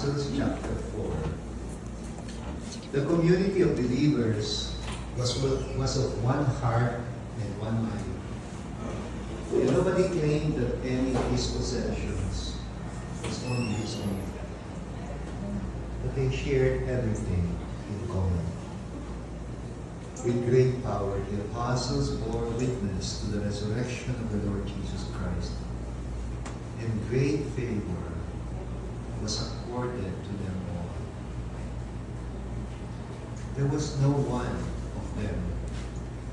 Apostles, chapter 4. The community of believers was of one heart and one mind. And nobody claimed that any of his possessions was only his own. But they shared everything in common. With great power, the apostles bore witness to the resurrection of the Lord Jesus Christ. And great favor was accorded to them all. There was no one of them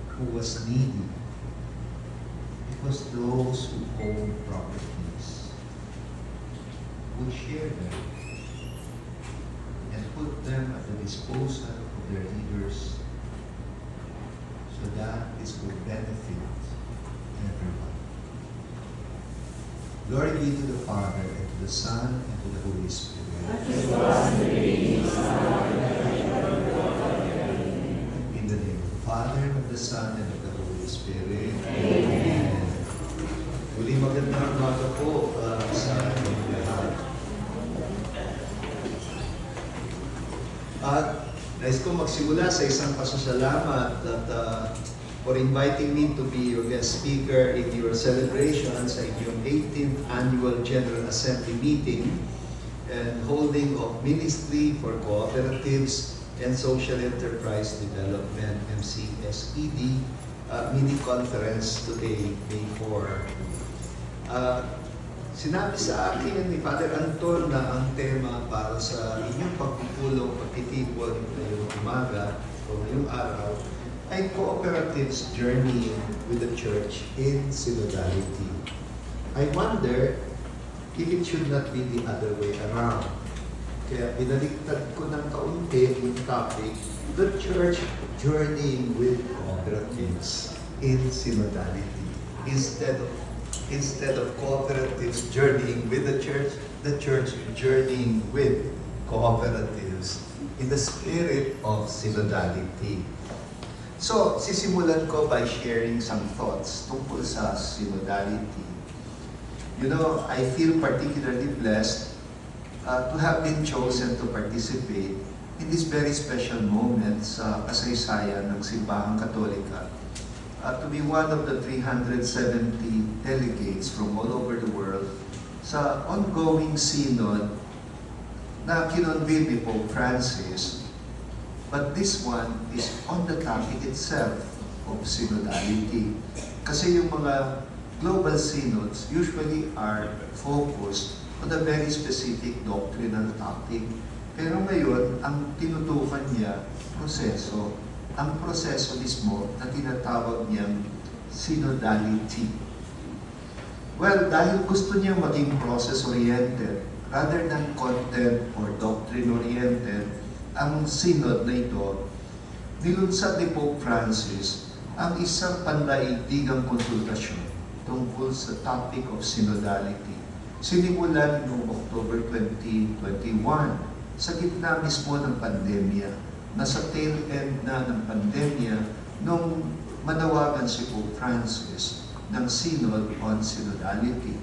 who was needy. It was those who owned properties would share them and put them at the disposal of their leaders so that this would benefit everyone. Glory be to the Father, and to the Son, and to the Holy Spirit. In the name of the Father, and of the Son, and of the Holy Spirit. Amen. Muli magandang umaga po sa inyong lahat. At nais ko magsimula sa isang pasasalamat for inviting me to be your guest speaker in your celebration sa inyong 18th Annual General Assembly meeting and holding of Ministry for Cooperatives and Social Enterprise Development, MCSED, mini-conference today, May 4. Sinabi sa akin ni Father Anton na ang tema para sa inyong pagpupulong, pagtitipon ngayong umaga o ngayong araw ay Cooperatives Journey with the Church in Synodality. I wonder if it should not be the other way around. Kaya binaliktad ko ng kaunti yung topic, the Church Journeying with Cooperatives in Synodality. Instead of cooperatives journeying with the Church journeying with cooperatives in the spirit of synodality. So, sisimulan ko by sharing some thoughts tungkol sa synodality. You know, I feel particularly blessed to have been chosen to participate in this very special moment sa kasaysayan ng Simbahang Katolika. To be one of the 370 delegates from all over the world sa ongoing synod na kinonvene ni Pope Francis. But this one is on the topic itself of synodality. Kasi yung mga global synods usually are focused on a very specific doctrinal topic. Pero ngayon, ang tinutukan niya, proseso, ang proseso mismo na tinatawag niyang synodality. Well, dahil gusto niya maging process-oriented rather than content or doctrine-oriented, ang synod na ito, nilunsad ni Pope Francis ang isang pandaigdigang konsultasyon tungkol sa topic of synodality. Sinimulan noong October 2021 sa gitna mismo ng pandemya. Nasa tail end na ng pandemya nung manawagan si Pope Francis ng Synod on Synodality.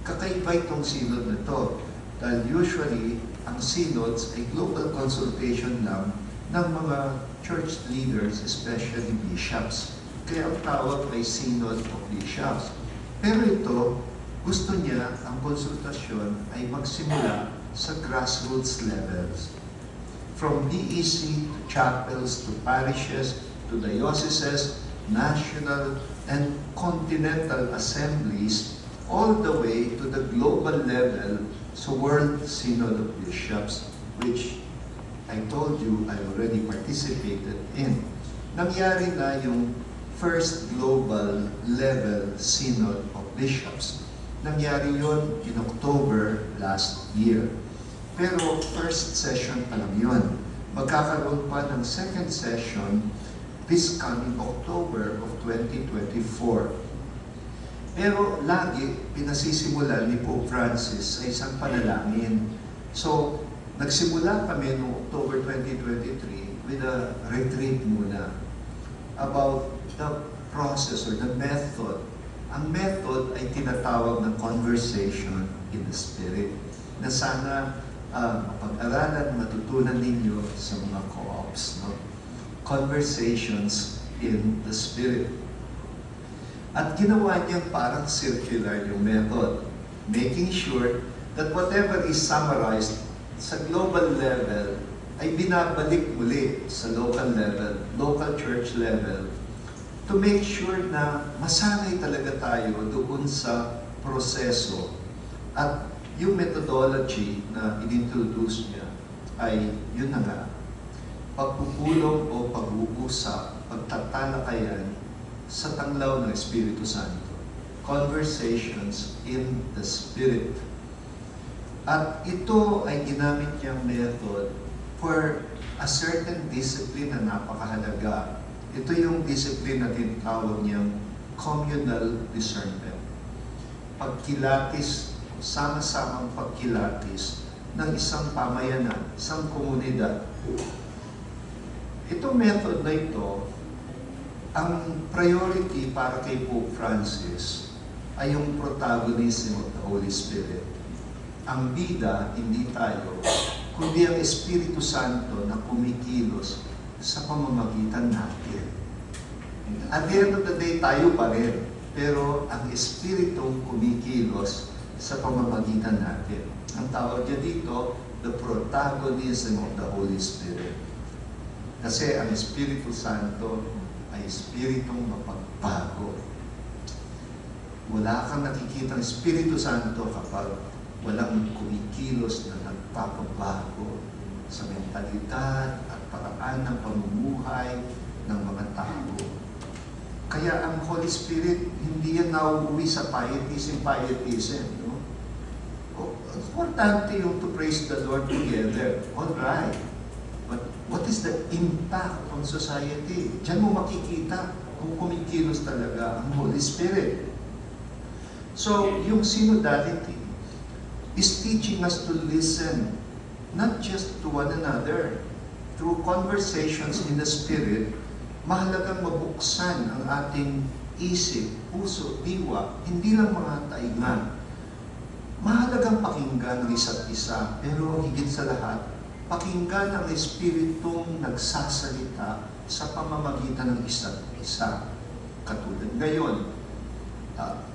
Kakaiba itong synod na ito dahil usually ang synods ay global consultation lang ng mga church leaders, especially bishops. Kaya ang tawag ay Synod of Bishops. Pero ito, gusto niya ang konsultasyon ay magsimula sa grassroots levels. From DEC to chapels to parishes to dioceses, national and continental assemblies, all the way to the global level sa World Synod of Bishops, which I told you I already participated in. Nangyari na yung first global level Synod of Bishops. Nangyari yun in October last year. Pero first session pa lang yun. Magkakaroon pa ng second session this coming October of 2024. Pero lagi pinasisimulan ni Pope Francis sa isang panalangin. So, nagsimula kami noong October 2023 with a retreat muna about the process or the method. Ang method ay tinatawag na conversation in the Spirit, na sana mapag-aralan, matutunan ninyo sa mga co-ops. No? Conversations in the Spirit. At ginawa niyang parang circular yung method, making sure that whatever is summarized sa global level ay binabalik muli sa local level, local church level, to make sure na masanay talaga tayo doon sa proseso. At yung methodology na inintroduce niya ay yun na nga, pagpupulong o pag-uusap, pagtatalakayan sa tanglaw ng Espiritu Santo. Conversations in the Spirit. At ito ay ginamit niyang method for a certain discipline na napakahalaga. Ito yung discipline na tinatawag niyang communal discernment. Pagkilatis, sama-samang pagkilatis ng isang pamayanan, isang komunidad. Itong method na ito, ang priority para kay Pope Francis ay yung protagonism of the Holy Spirit. Ang bida, hindi tayo, kundi ang Espiritu Santo na kumikilos sa pamamagitan natin. At the end of the day, tayo pa rin. Pero ang Espiritong kumikilos sa pamamagitan natin. Ang tawag niya dito, the protagonism of the Holy Spirit. Kasi ang Espiritu Santo ay Espiritong mapagbago. Wala kang nakikitang Espiritu Santo kapag walang kumikilos na nagpapabago sa mentalidad at paraan ng pamumuhay ng mga tao. Kaya ang Holy Spirit, hindi yan nauuwi sa pietism. No? Importante yung to praise the Lord together. All right. But what is the impact on society? Diyan mo makikita kung kumikilos talaga ang Holy Spirit. So, yung synodality is teaching us to listen, not just to one another. Through conversations in the Spirit, mahalagang mabuksan ang ating isip, puso, diwa, hindi lang mga taingan. Mahalagang pakinggan ng isa't isa, pero higit sa lahat, pakinggan ang Espiritong nagsasalita sa pamamagitan ng isa't isa. Katulad ngayon,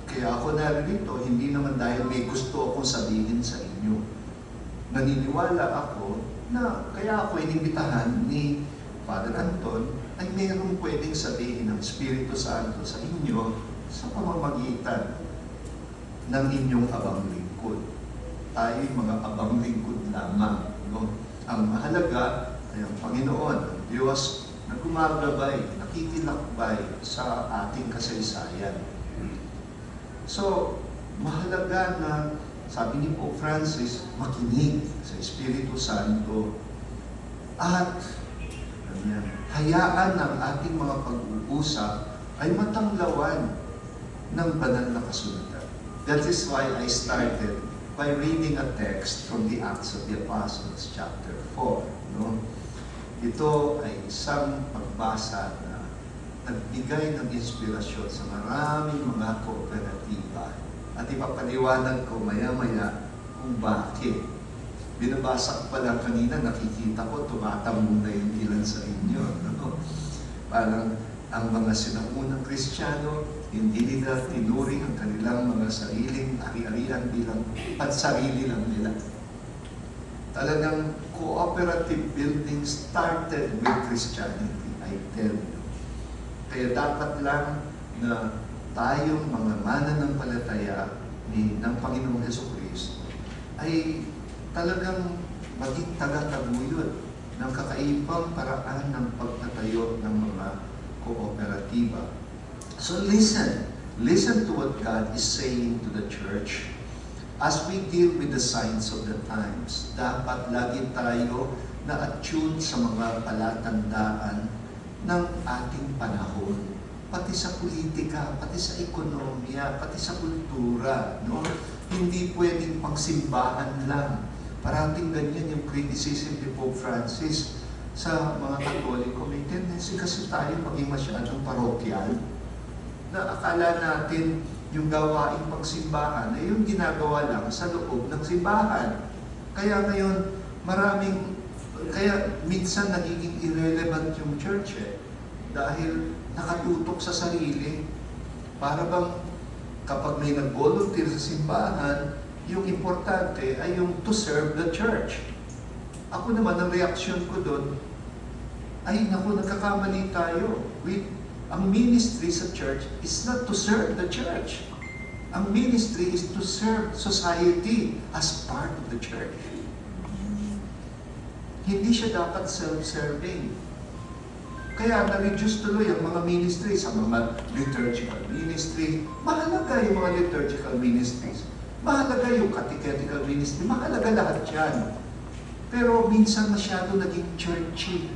kaya ako naririto, hindi naman dahil may gusto akong sabihin sa inyo. Naniniwala ako na kaya ako inimbitahan ni Father Anton ay mayroong pwedeng sabihin ng Espiritu Santo sa inyo sa pamamagitan ng inyong abang lingkod. Tayo'y mga abang lingkod lamang. No? Ang mahalaga ay ang Panginoon, ang Diyos na gumagabay, nakikilakbay sa ating kasaysayan. So, mahalaga na, sabi ni Pope Francis, makinig sa Espiritu Santo at hayaan ng ating mga pag-uusap ay matanglawan ng banal na kasulatan. That is why I started by reading a text from the Acts of the Apostles, chapter 4. No? Ito ay isang pagbasa na nagbigay ng inspirasyon sa maraming mga kooperatiba. At ipapaliwanag ko maya-maya kung bakit. Binabasa ko pa lang kanina, nakikita ko, tumatamo na yung ilan sa inyo. No? Parang ang mga sinaunang Kristiyano, hindi nila tinuring ang kanilang mga sariling ari-arian bilang pansarili lang nila. Talagang cooperative building started with Christianity, I tell you. Kaya dapat lang na tayong mga mananampalataya ng Panginoong Jesucristo ay talagang maging taga-taguyod ng kakaibang paraan ng pagtatayo ng mga kooperatiba. So listen to what God is saying to the church. As we deal with the signs of the times, dapat lagi tayo na-attune sa mga palatandaan ng ating panahon, pati sa politika, pati sa ekonomiya, pati sa kultura, no? Hindi pwedeng pangsimbahan lang. Parating ganyan yung criticism ni Pope Francis sa mga Katoliko. May tendency kasi tayo maging masyadong parokyal, na akala natin yung gawaing pagsimbahan ay yung ginagawa lang sa loob ng simbahan. Kaya ngayon, kaya minsan nagiging irrelevant yung church dahil nakatutok sa sarili. Para bang kapag may nag-volunteer sa simbahan, yung importante ay yung to serve the church. Ako naman, ang reaksyon ko doon, ay naku, nagkakamali tayo. Ang ministry sa church is not to serve the church. Ang ministry is to serve society as part of the church. Hindi siya dapat self-serving. Kaya na-reduce tuloy ang mga ministry sa mga liturgical ministry. Mahalaga yung mga liturgical ministries. Mahalaga yung catechetical ministry. Mahalaga lahat yan. Pero minsan masyado naging churchy.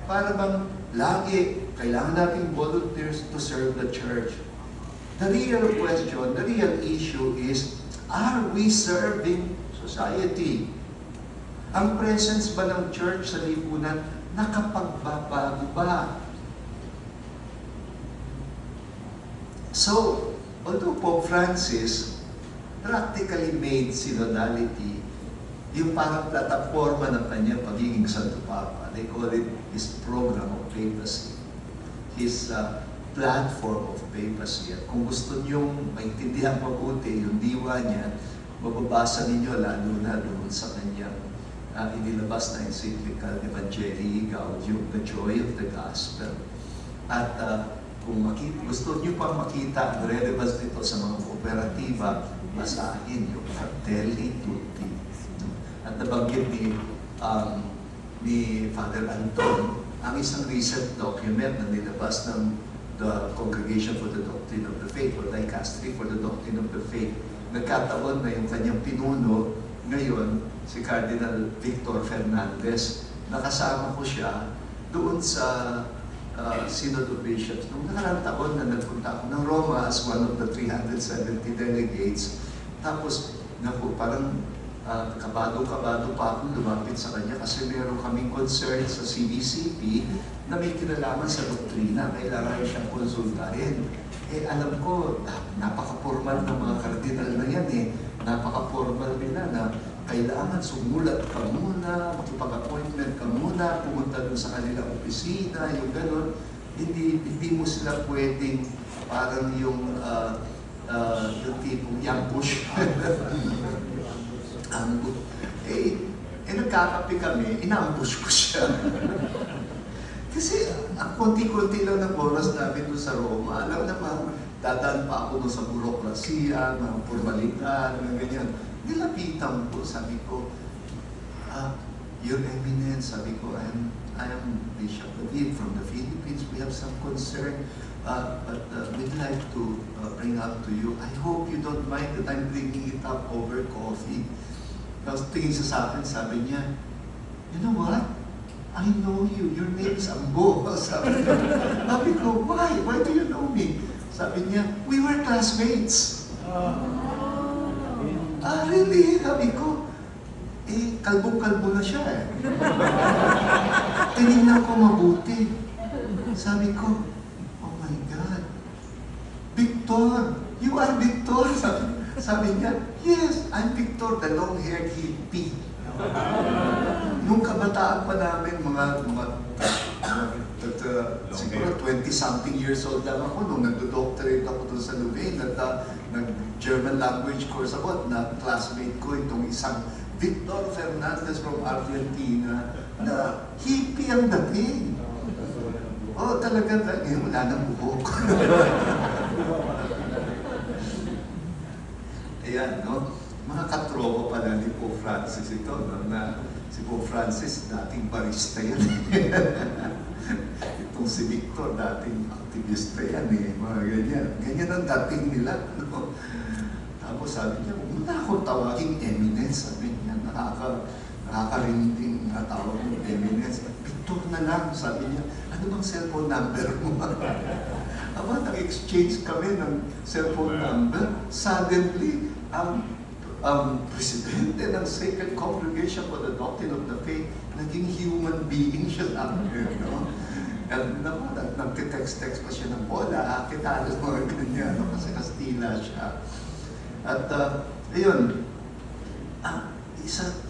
Para bang lagi kailangan nating volunteers to serve the church. The real question, the real issue is, are we serving society? Ang presence ba ng church sa lipunan nakapagbabago ba? So, although Pope Francis practically made synodality yung parang plataforma ng kanyang pagiging Santo Papa, they call it his program of papacy, his platform of papacy. At kung gusto niyong maintindihan mabuti yung diwa niya, mababasa ninyo lalo na doon sa kanyang inilabas na encyclical Evangelii Gaudium, The Joy of the Gospel. At kung gusto niyo pang makita ang relevance nito sa mga kooperatiba, basahin yung Fratelli Tutti. At nabanggit ni Father Anton ang isang recent document na nilabas ng the Congregation for the Doctrine of the Faith, or Dicastery for the Doctrine of the Faith. Nagkataon na yung kanyang pinuno ngayon, si Cardinal Victor Fernandez. Nakasama ko siya doon sa Synod of Bishops. Noong nakarang taon na nagpunta ako ng Roma as one of the 370 delegates. Tapos, parang kabado-kabado pa akong lumapit sa kanya kasi meron kaming concern sa CBCP na may kinalaman sa doktrina. Kailangan siyang konsultahin. Alam ko, napaka-formal ng mga kardinal na yan Napaka-formal nila na kailangan sumulat ka muna, makipag-appointment ka muna, pumunta doon sa kanilang opisina, yung gano'n. Hindi mo sila pwedeng parang yung tipong yambush. Nagkakape kami, inambush ko siya. Kasi ang konti-konti lang ng oras namin doon sa Roma. Alam naman, dadaan pa ako doon sa burokrasiya, mga formalidad, mga ganyan. Nilapitan ko, sabi ko, Your Eminence, sabi ko, I am Bishop David from the Philippines. We have some concern, but we'd like to bring up to you. I hope you don't mind that I'm bringing it up over coffee. Tapos tingin siya sa akin, sabi niya, you know what? I know you. Your name is Ambo. Sabi ko, why? Why do you know me? Sabi niya, we were classmates. Really? Sabi ko, kalbong-kalbo na siya Tinignan ko mabuti. Sabi ko, oh my God. Victor! You are Victor! Sabi niya, yes, I'm Victor, the long-haired hippie. Nung kabataan pa namin, siguro 20-something years old lang ako nung nagdo-doctorate ako doon sa Louvain at nag-German language course ako na classmate ko itong isang Victor Fernandez from Argentina na hippie ang dating. Talaga, wala nang buhok. Ayan, no? Mga katropa pala ni Pope Francis ito, no? Na si Pope Francis, dating barista yan. Itong si Victor, dating aktivista yan mga ganyan. Ganyan ang dating nila, no? Tapos sabi niya, huwag mo na ako tawaging Eminence. Sabi niya, nakakarinig na tawag mo Eminence. Victor na lang, sabi niya, ano bang cellphone number mo? Nag-exchange kami ng cellphone number. Suddenly, ang presidente ng Sacred Congregation for the Doctrine of the Faith, naging human being siya lang. At nagtitext-text pa siya ng bola, kita mga ganyan, kasi Kastila siya. At ayun,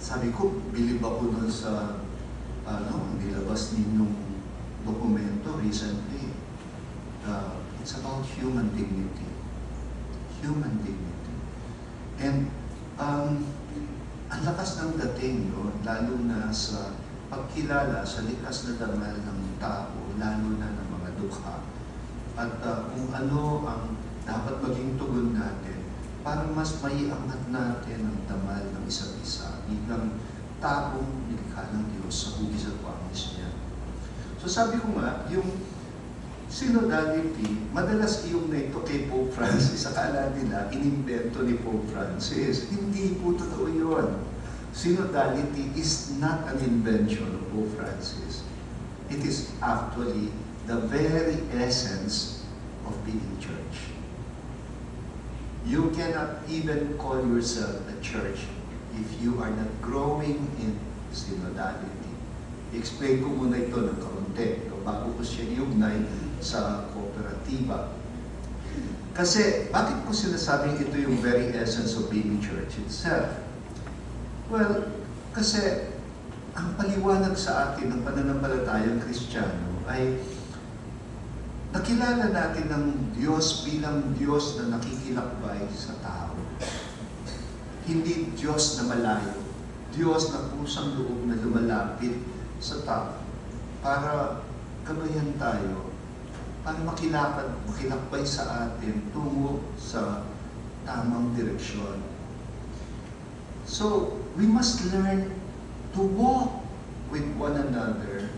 sabi ko, bilib ako nun sa, nilabas ninyong dokumento recently. It's about human dignity. Human dignity. And, ang lakas ng dating, no? Lalo na sa pagkilala sa likas na dangal ng tao, lalo na ng mga dukha. At kung ano ang dapat maging tugon natin para mas maiangat natin ang damal ng isa't isa bilang taong nilikha ng Diyos sa hugis at pangis niya. So sabi ko nga, yung synodality, madalas iyong na ito kay Pope Francis. Akala nila, inimbento ni Pope Francis. Hindi po totoo yun. Synodality is not an invention of Pope Francis. It is actually the very essence of being church. You cannot even call yourself a church if you are not growing in synodality. I-explain ko muna ito ng kaunti bago ko siya iugnay sa kooperatiba. Kasi, bakit ko sinasabing ito yung very essence of being church itself? Well, kasi ang paliwanag sa atin ng pananampalatayang Kristiyano ay nakilala natin ng Diyos bilang Diyos na nakikilakbay sa tao. Hindi Diyos na malayo. Diyos na pusang loob na lumalapit sa tao para gabayan tayo, para makilakbay sa atin tungo sa tamang direksyon. So, we must learn to walk with one another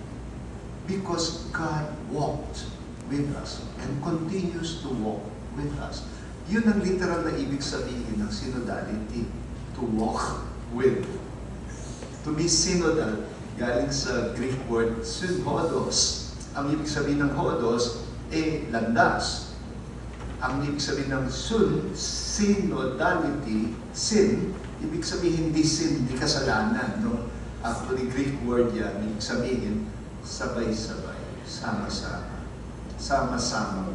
because God walked with us and continues to walk with us. Yun ang literal na ibig sabihin ng synodality. To walk with. To be synodal, galing sa Greek word synodos. Ang ibig sabihin ng hodos, landas. Ang ibig sabihin ng synodality, sin, ibig sabihin hindi sin, hindi kasalanan. No? Actually, Greek word yan, ibig sabihin, sabay-sabay, sama-sama. Sama-sama,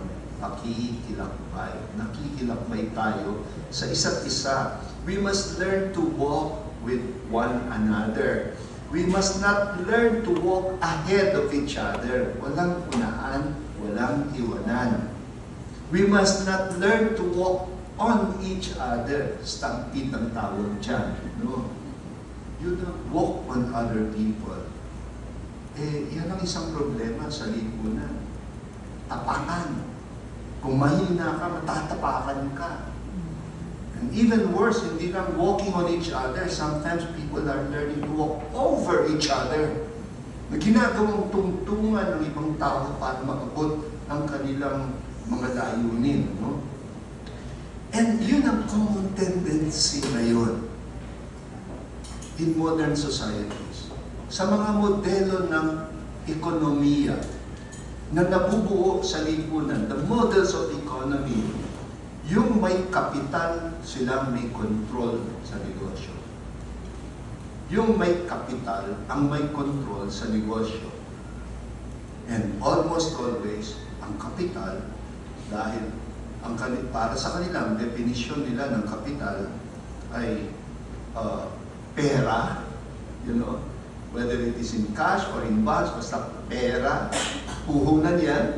nakikilakbay tayo sa isa't isa. We must learn to walk with one another. We must not learn to walk ahead of each other. Walang unaan, walang iwanan. We must not learn to walk on each other. Stampede ang tawag dyan. No? You don't walk on other people. Yan ang isang problema sa lipunan. Tapakan. Kung mahina ka, matatapakan ka. And even worse, hindi lang walking on each other. Sometimes people are learning to walk over each other. Na ginagawang tungtungan ng ibang tao para makabot ang kanilang mga layunin. No? And yun ang common tendency ngayon in modern societies. Sa mga modelo ng ekonomiya, na nabubuo sa lipunan, the models of economy, yung may kapital, silang may control sa negosyo. Yung may kapital, ang may control sa negosyo. And almost always, ang kapital, dahil para sa kanilang definisyon nila ng kapital ay pera, whether it is in cash or in bonds, basta pera, puhunan yan,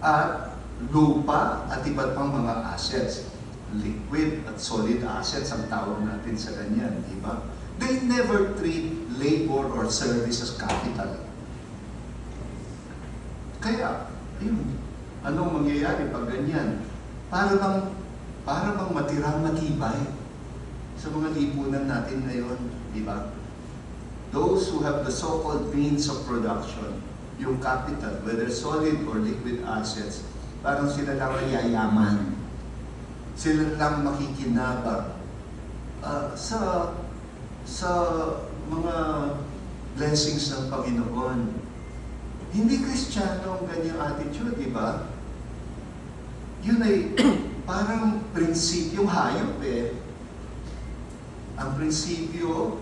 at lupa at iba't pang mga assets. Liquid at solid assets ang tawag natin sa ganyan, di ba? They never treat labor or service as capital. Kaya, anong mangyayari pag ganyan? Para bang matirang matibay sa mga lipunan natin ngayon, di ba? Those who have the so-called means of production, yung capital, whether solid or liquid assets, parang sila lang ang yayaman. Sila lang makikinabang sa mga blessings ng Panginoon. Hindi Kristiyano ang ganyang attitude, di ba? Yun ay parang prinsipyong hayop eh. Ang prinsipyo,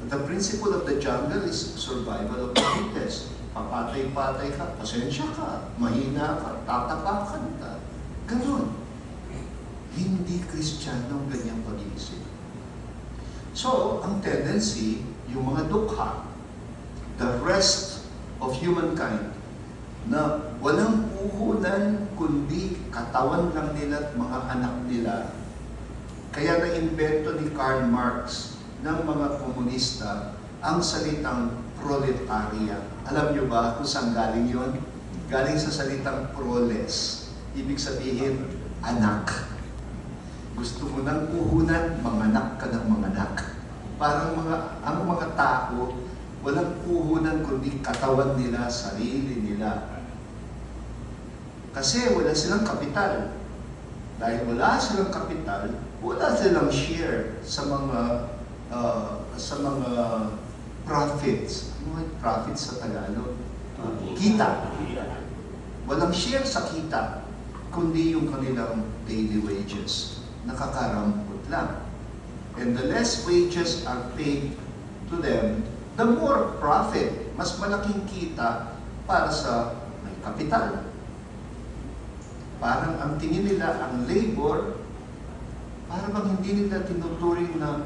the principle of the jungle is survival of the fittest. Papatay-patay ka, pasensya ka, mahina ka, tatapakan ka. Ganun. Hindi Kristiyano ang ganyang pag-iisip. So, ang tendency, yung mga dukha, the rest of humankind, na walang puhunan kundi katawan lang nila at mga anak nila. Kaya na-invento ni Karl Marx ng mga komunista ang salitang proletarya. Alam niyo ba kung saan galing yon? Galing sa salitang proles. Ibig sabihin, anak. Gusto mo ng puhunan, manganak ka ng manganak. Parang ang mga tao, walang puhunan kundi katawan nila, sarili nila. Kasi wala silang kapital. Dahil wala silang kapital, wala silang share sa mga profits. Ano yung profits sa Tagalog? Kita. Walang share sa kita, kundi yung kanilang daily wages. Nakakarampot lang. And the less wages are paid to them, the more profit. Mas malaking kita para sa may kapital. Parang ang tingin nila, ang labor, parang hindi nila tinuturing na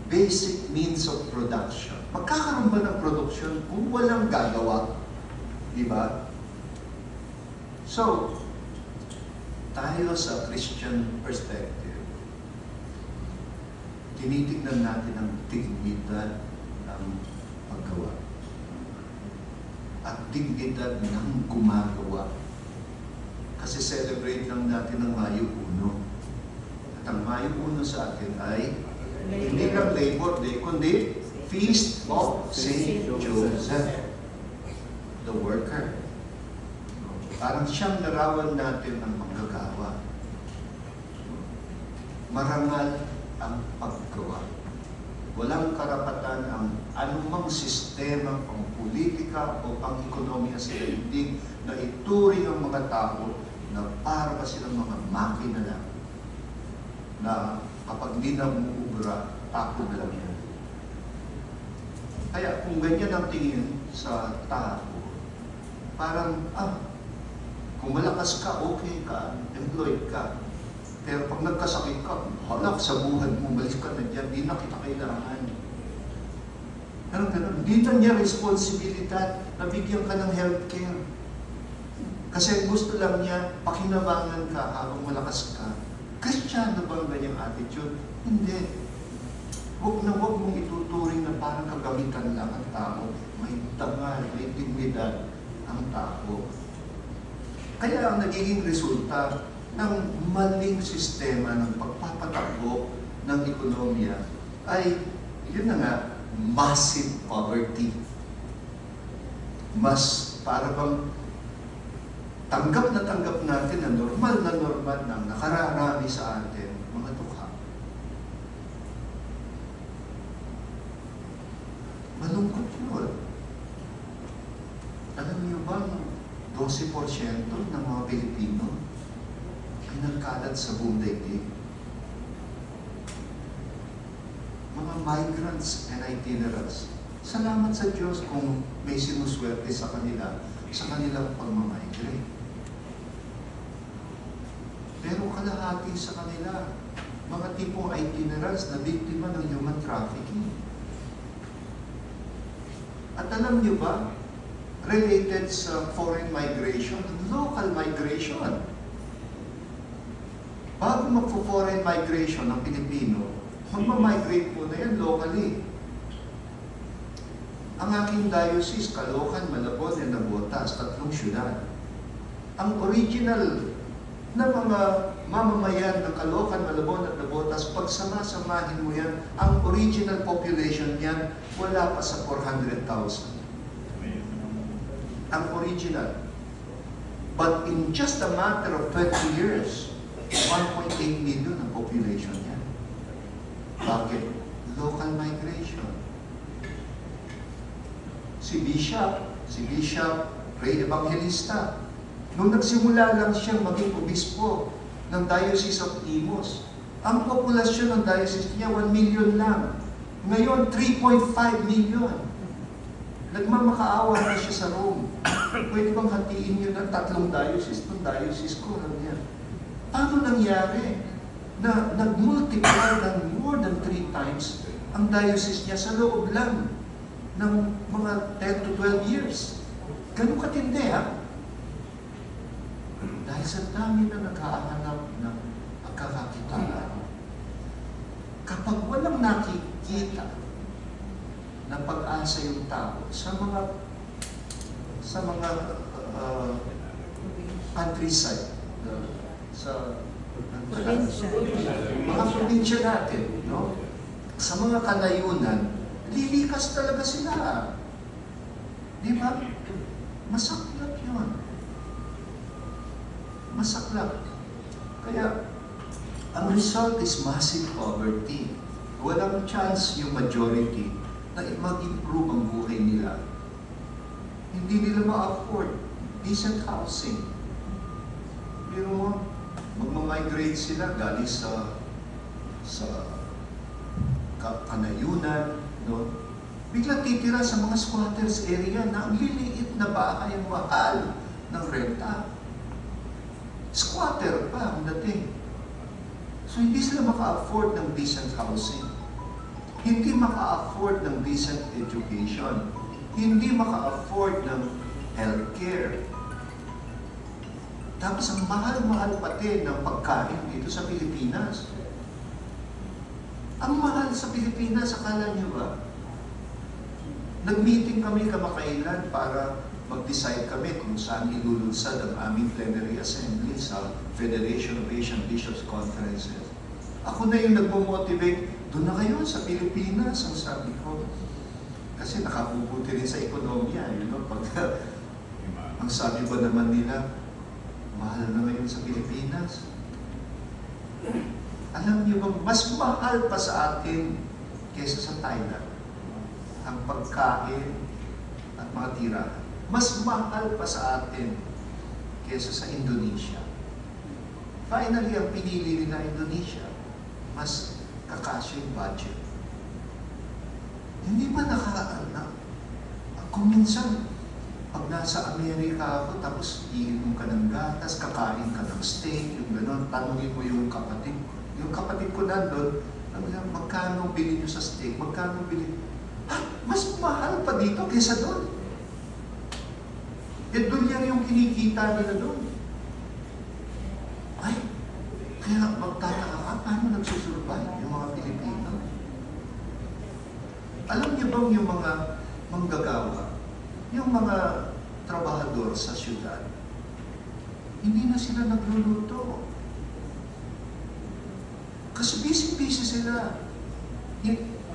basic means of production. Magkakaroon ba ng production kung walang gagawa? Di ba? So, tayo sa Christian perspective, tinitignan natin ang dignidad ng paggawa at dignidad ng gumagawa. Kasi celebrate lang natin ang Mayo 1. At ang Mayo 1 sa atin ay hindi lang Labor Day, kundi Feast of Saint Joseph, the worker. Parang siyang larawan natin ng manggagawa. Marangal ang paggawa. Walang karapatan ang anumang sistema, pang politika o pang ekonomiya sa daigdig na ituring ang mga tao na para silang mga makina lang na kapag di na umuubra, tako na lang yan. Kaya kung ganyan ang tingin sa tao, parang, kung malakas ka, okay ka, employed ka. Pero pag nagkasakit ka, halak sa buhay mo, malis ka na dyan, di na kita kailangan. Ganun. Di na niya responsibilidad na bigyan ka ng healthcare. Kasi gusto lang niya, pakinabangan ka habang malakas ka. Kristiyano ba ang ganyang attitude? Hindi. Huwag mong ituturing na parang kagamitan lang ang tao. May dangal, may dignidad ang tao. Kaya ang nagiging resulta ng maling sistema ng pagpapatakbo ng ekonomiya ay, yun na nga, massive poverty. Mas para bang tanggap natin na normal na nakararami sa atin, mga dukha. Malungkot yun. Alam niyo ba, 12% ng mga Pilipino ay nagkalat sa buong daigdig. Mga migrants and itinerants. Salamat sa Diyos kung may sinuswerte sa kanilang pagmamigrate. Pero kalahati sa kanila, mga tipong itinerants na biktima ng human trafficking. At alam niyo ba, related sa foreign migration, local migration. Bago magpo-foreign migration ng Pilipino, magmamigrate po na yan locally. Ang aking diocese, Caloocan, Malabon, and Navotas, 3 syudad. Ang original na mga mamamayan ng Caloocan, Malabon, at Navotas, pag sama-samahin mo yan, ang original population niyan, wala pa sa 400,000. Ang original. But in just a matter of 20 years, 1.8 million ang population niya. Bakit? Local migration. Si Bishop, Ray Evangelista, nung nagsimula lang siyang maging obispo ng Diocese of Imus, ang populasyon ng diocese niya 1 million lang. Ngayon, 3.5 million. Nagmamakaawa na siya sa Rome. Pwede bang hatiin yun ng 3 diocese? Itong diocese ko lang yan. Paano nangyari na nag-multiply ng more than 3 times ang diocese niya sa loob lang ng mga 10 to 12 years. Ganun katindi, ha? Dahil sa dami na naghahanap ng pagkakakitaan. Kapag walang nakikita na pag-asa yung tao sa mga countryside, sa mga probinsya natin, no? Sa mga kalayunan, lilikas talaga sila. Di ba? Masaklap yun. Masaklap. Kaya, ang result is massive poverty. Walang chance yung majority na mag-improve ang buhay nila. Hindi nila ma-afford decent housing. Pero mo, magmamigrate sila galing sa kanayunan, no? Biglang titira sa mga squatters area na ang liliit na bahay ang mahal ng renta. Squatter pa ang dating. So hindi sila maka-afford ng decent housing. Hindi maka-afford ng decent education. Hindi maka-afford ng healthcare. Tapos ang mahal-mahal pati ng pagkain dito sa Pilipinas. Ang mahal sa Pilipinas, akala niyo ba? Nag-meeting kami kamakailan para mag-decide kami kung saan ilulunsad ang aming plenary assembly sa Federation of Asian Bishops Conferences. Ako na yung nagmo-motivate, doon na kayo sa Pilipinas, ang sabi ko. Kasi nakapuputi rin sa ekonomiya, you know, pag ang sabi ba naman nila, mahal na ngayon sa Pilipinas. Alam niyo ba, mas mahal pa sa atin kaysa sa Thailand ang pagkain at mga tirahan. Mas mahal pa sa atin kaysa sa Indonesia. Finally, ang pinili nila Indonesia, mas kakasya yung budget. Hindi ba kung minsan, pag nasa Amerika ako, tapos iinom ka ng gatas, kakain ka ng steak, yung gano'n, tanungin mo yung kapatid ko. Yung kapatid ko nandun, magkano bili nyo sa steak? Magkano bili? Mas mahal pa dito kaysa doon. Eh, doon yan yung kinikita nila doon. Ay, kaya magtataka ka, paano nagsusurvive yung mga Pilipino? Alam niyo bang yung mga manggagawa, yung mga trabahador sa syudad, hindi na sila nagluluto. Kasi busy-busy sila.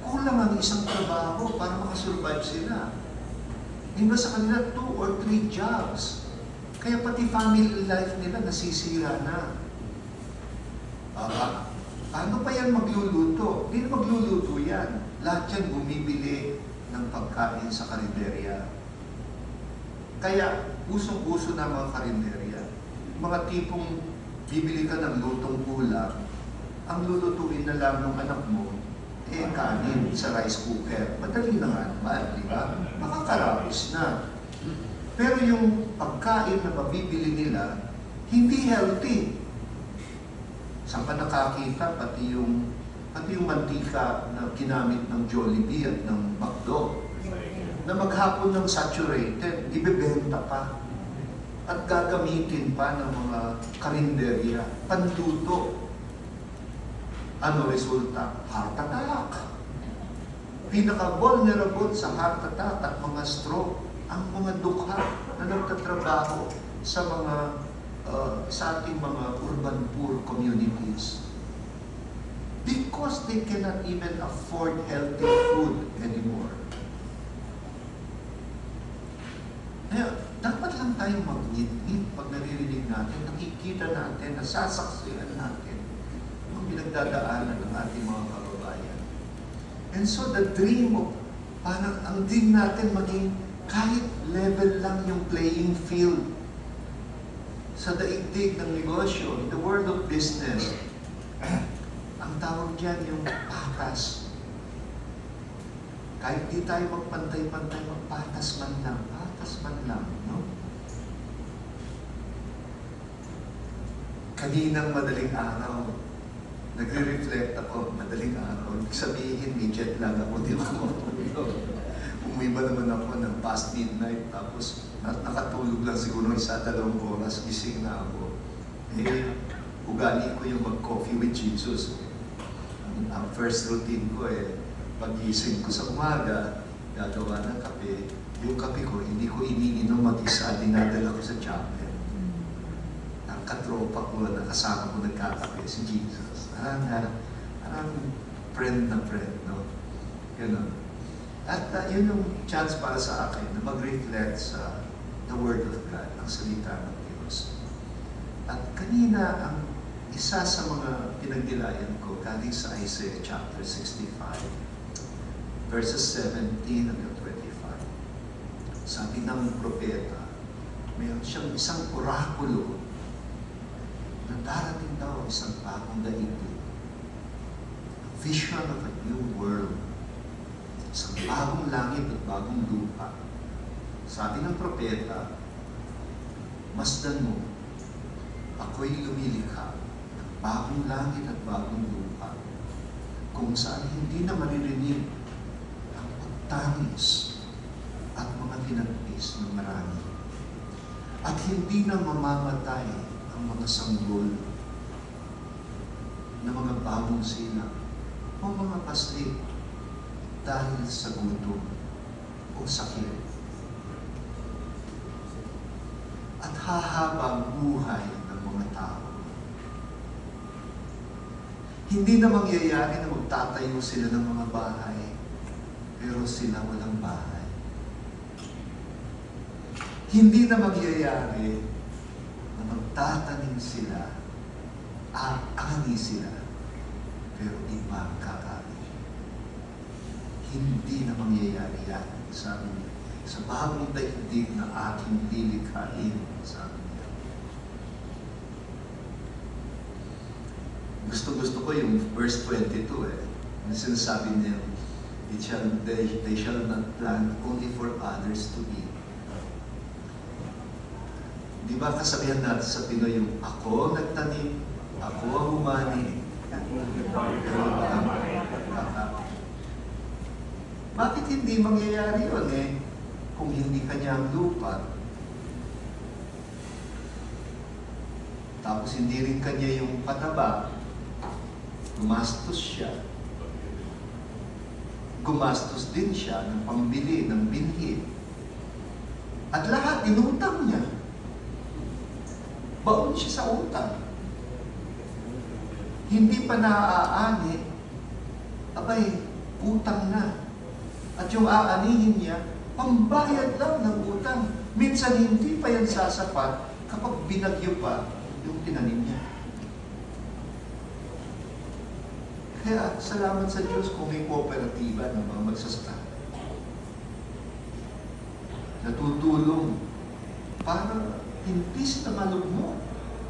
Kulang ang isang trabaho para makasurvive sila. Hindi ba sa kanila 2 or 3 jobs? Kaya pati family life nila nasisira na. Paano pa yan magluluto? Hindi na magluluto yan. Lahat yan bumibili ng pagkain sa karinderya. Kaya, usong-uso na mga karinderya. Mga tipong bibili ka ng lutong ulam, ang lulutuin na lang ng anak mo, kanin sa rice cooker. Madali na nga naman, di ba? Makakarapis na. Pero yung pagkain na mabibili nila, hindi healthy. Saan ka nakakita, pati yung mantika na ginamit ng Jollibee at ng McDo, na maghapon ng saturated, ibebenta pa. At gagamitin pa ng mga karinderya, panluto. Ano resulta? Heart attack. Pinaka-vulnerable sa heart attack at mga stroke ang mga dukha na nagtatrabaho sa mga sa ating mga urban poor communities. Because they cannot even afford healthy food anymore. Kaya, dapat lang tayong mag-ngit-ngit pag naririnig natin, nakikita natin, nasasaksihan natin ang pinagdadaanan ng ating mga kababayan. And so the dream of, parang ang dream natin maging kahit level lang yung playing field sa daigdig ng negosyo, in the world of business. Ang tawag dyan yung patas. Kahit di tayo magpantay-pantay, magpatas man lang, no? Kaninang madaling araw, nagre-reflect ako, madaling araw. Ibig sabihin, may jet lag ako, di ba? Umiba naman ako ng past midnight, tapos nakatulog lang siguro 1-2 oras, gising na ako. Eh, ugali ko yung mag-coffee with Jesus. Ang first routine ko pag-gising ko sa umaga, gagawa ng kape. Yung kape ko, hindi ko iniinom mag-isa, dinadala ko sa chapel. Ang katropa ko, nakasama ko nagkakape, si Jesus. Parang friend na friend, no? Ganun. At yun yung chance para sa akin na mag-reflect sa the Word of God, ang salita ng Diyos. At kanina, ang isa sa mga pinagnilayan ko galing sa Isaiah chapter 65, verses 17 hanggang 25. Sabi ng propeta, mayroon siyang isang orakulo na darating daw isang bagong daigdig. Vision of a new world. Isang bagong langit at bagong lupa. Sabi ng propeta, masdan mo, ako'y lumilikha ng bagong langit at bagong lupa kung saan hindi na maririnig ang pagtangis at mga tinagpis ng marami. At hindi na mamamatay ang mga sanggol na mga bagong silang o mga paslit dahil sa gutom o sakit. At hahaba ang buhay ng mga tao. Hindi na mangyayari na magtatayo sila ng mga bahay, pero sila walang bahay. Hindi na mangyayari na magtatanim sila, ani sila, pero iba ang kakain. Hindi na mangyayari yan, sabi niya, sa bagong daigdig na aking lilikhain, sabi niya. Gusto ko yung verse 22 yung sinasabi niya, they shall not plant only for others to eat. Di ba kasabihan natin sa Pinoy yung ako nagtanim, ako ang umani, bakit hindi mangyayari yun kung hindi kanya ang lupa? Tapos hindi rin kanya yung pataba, gumastos siya. Gumastos din siya ng pambili, ng binhi. At lahat, inutang niya. Baon siya sa utang. Hindi pa naaaani, abay, utang na. At yung aanihin niya, pambayad lang ng utang. Minsan hindi pa yan sasapat kapag binagyo pa yung tinanim niya. Kaya salamat sa Diyos kung may kooperatiba ng mga magsasaka. Natutulong para hintis na malugmok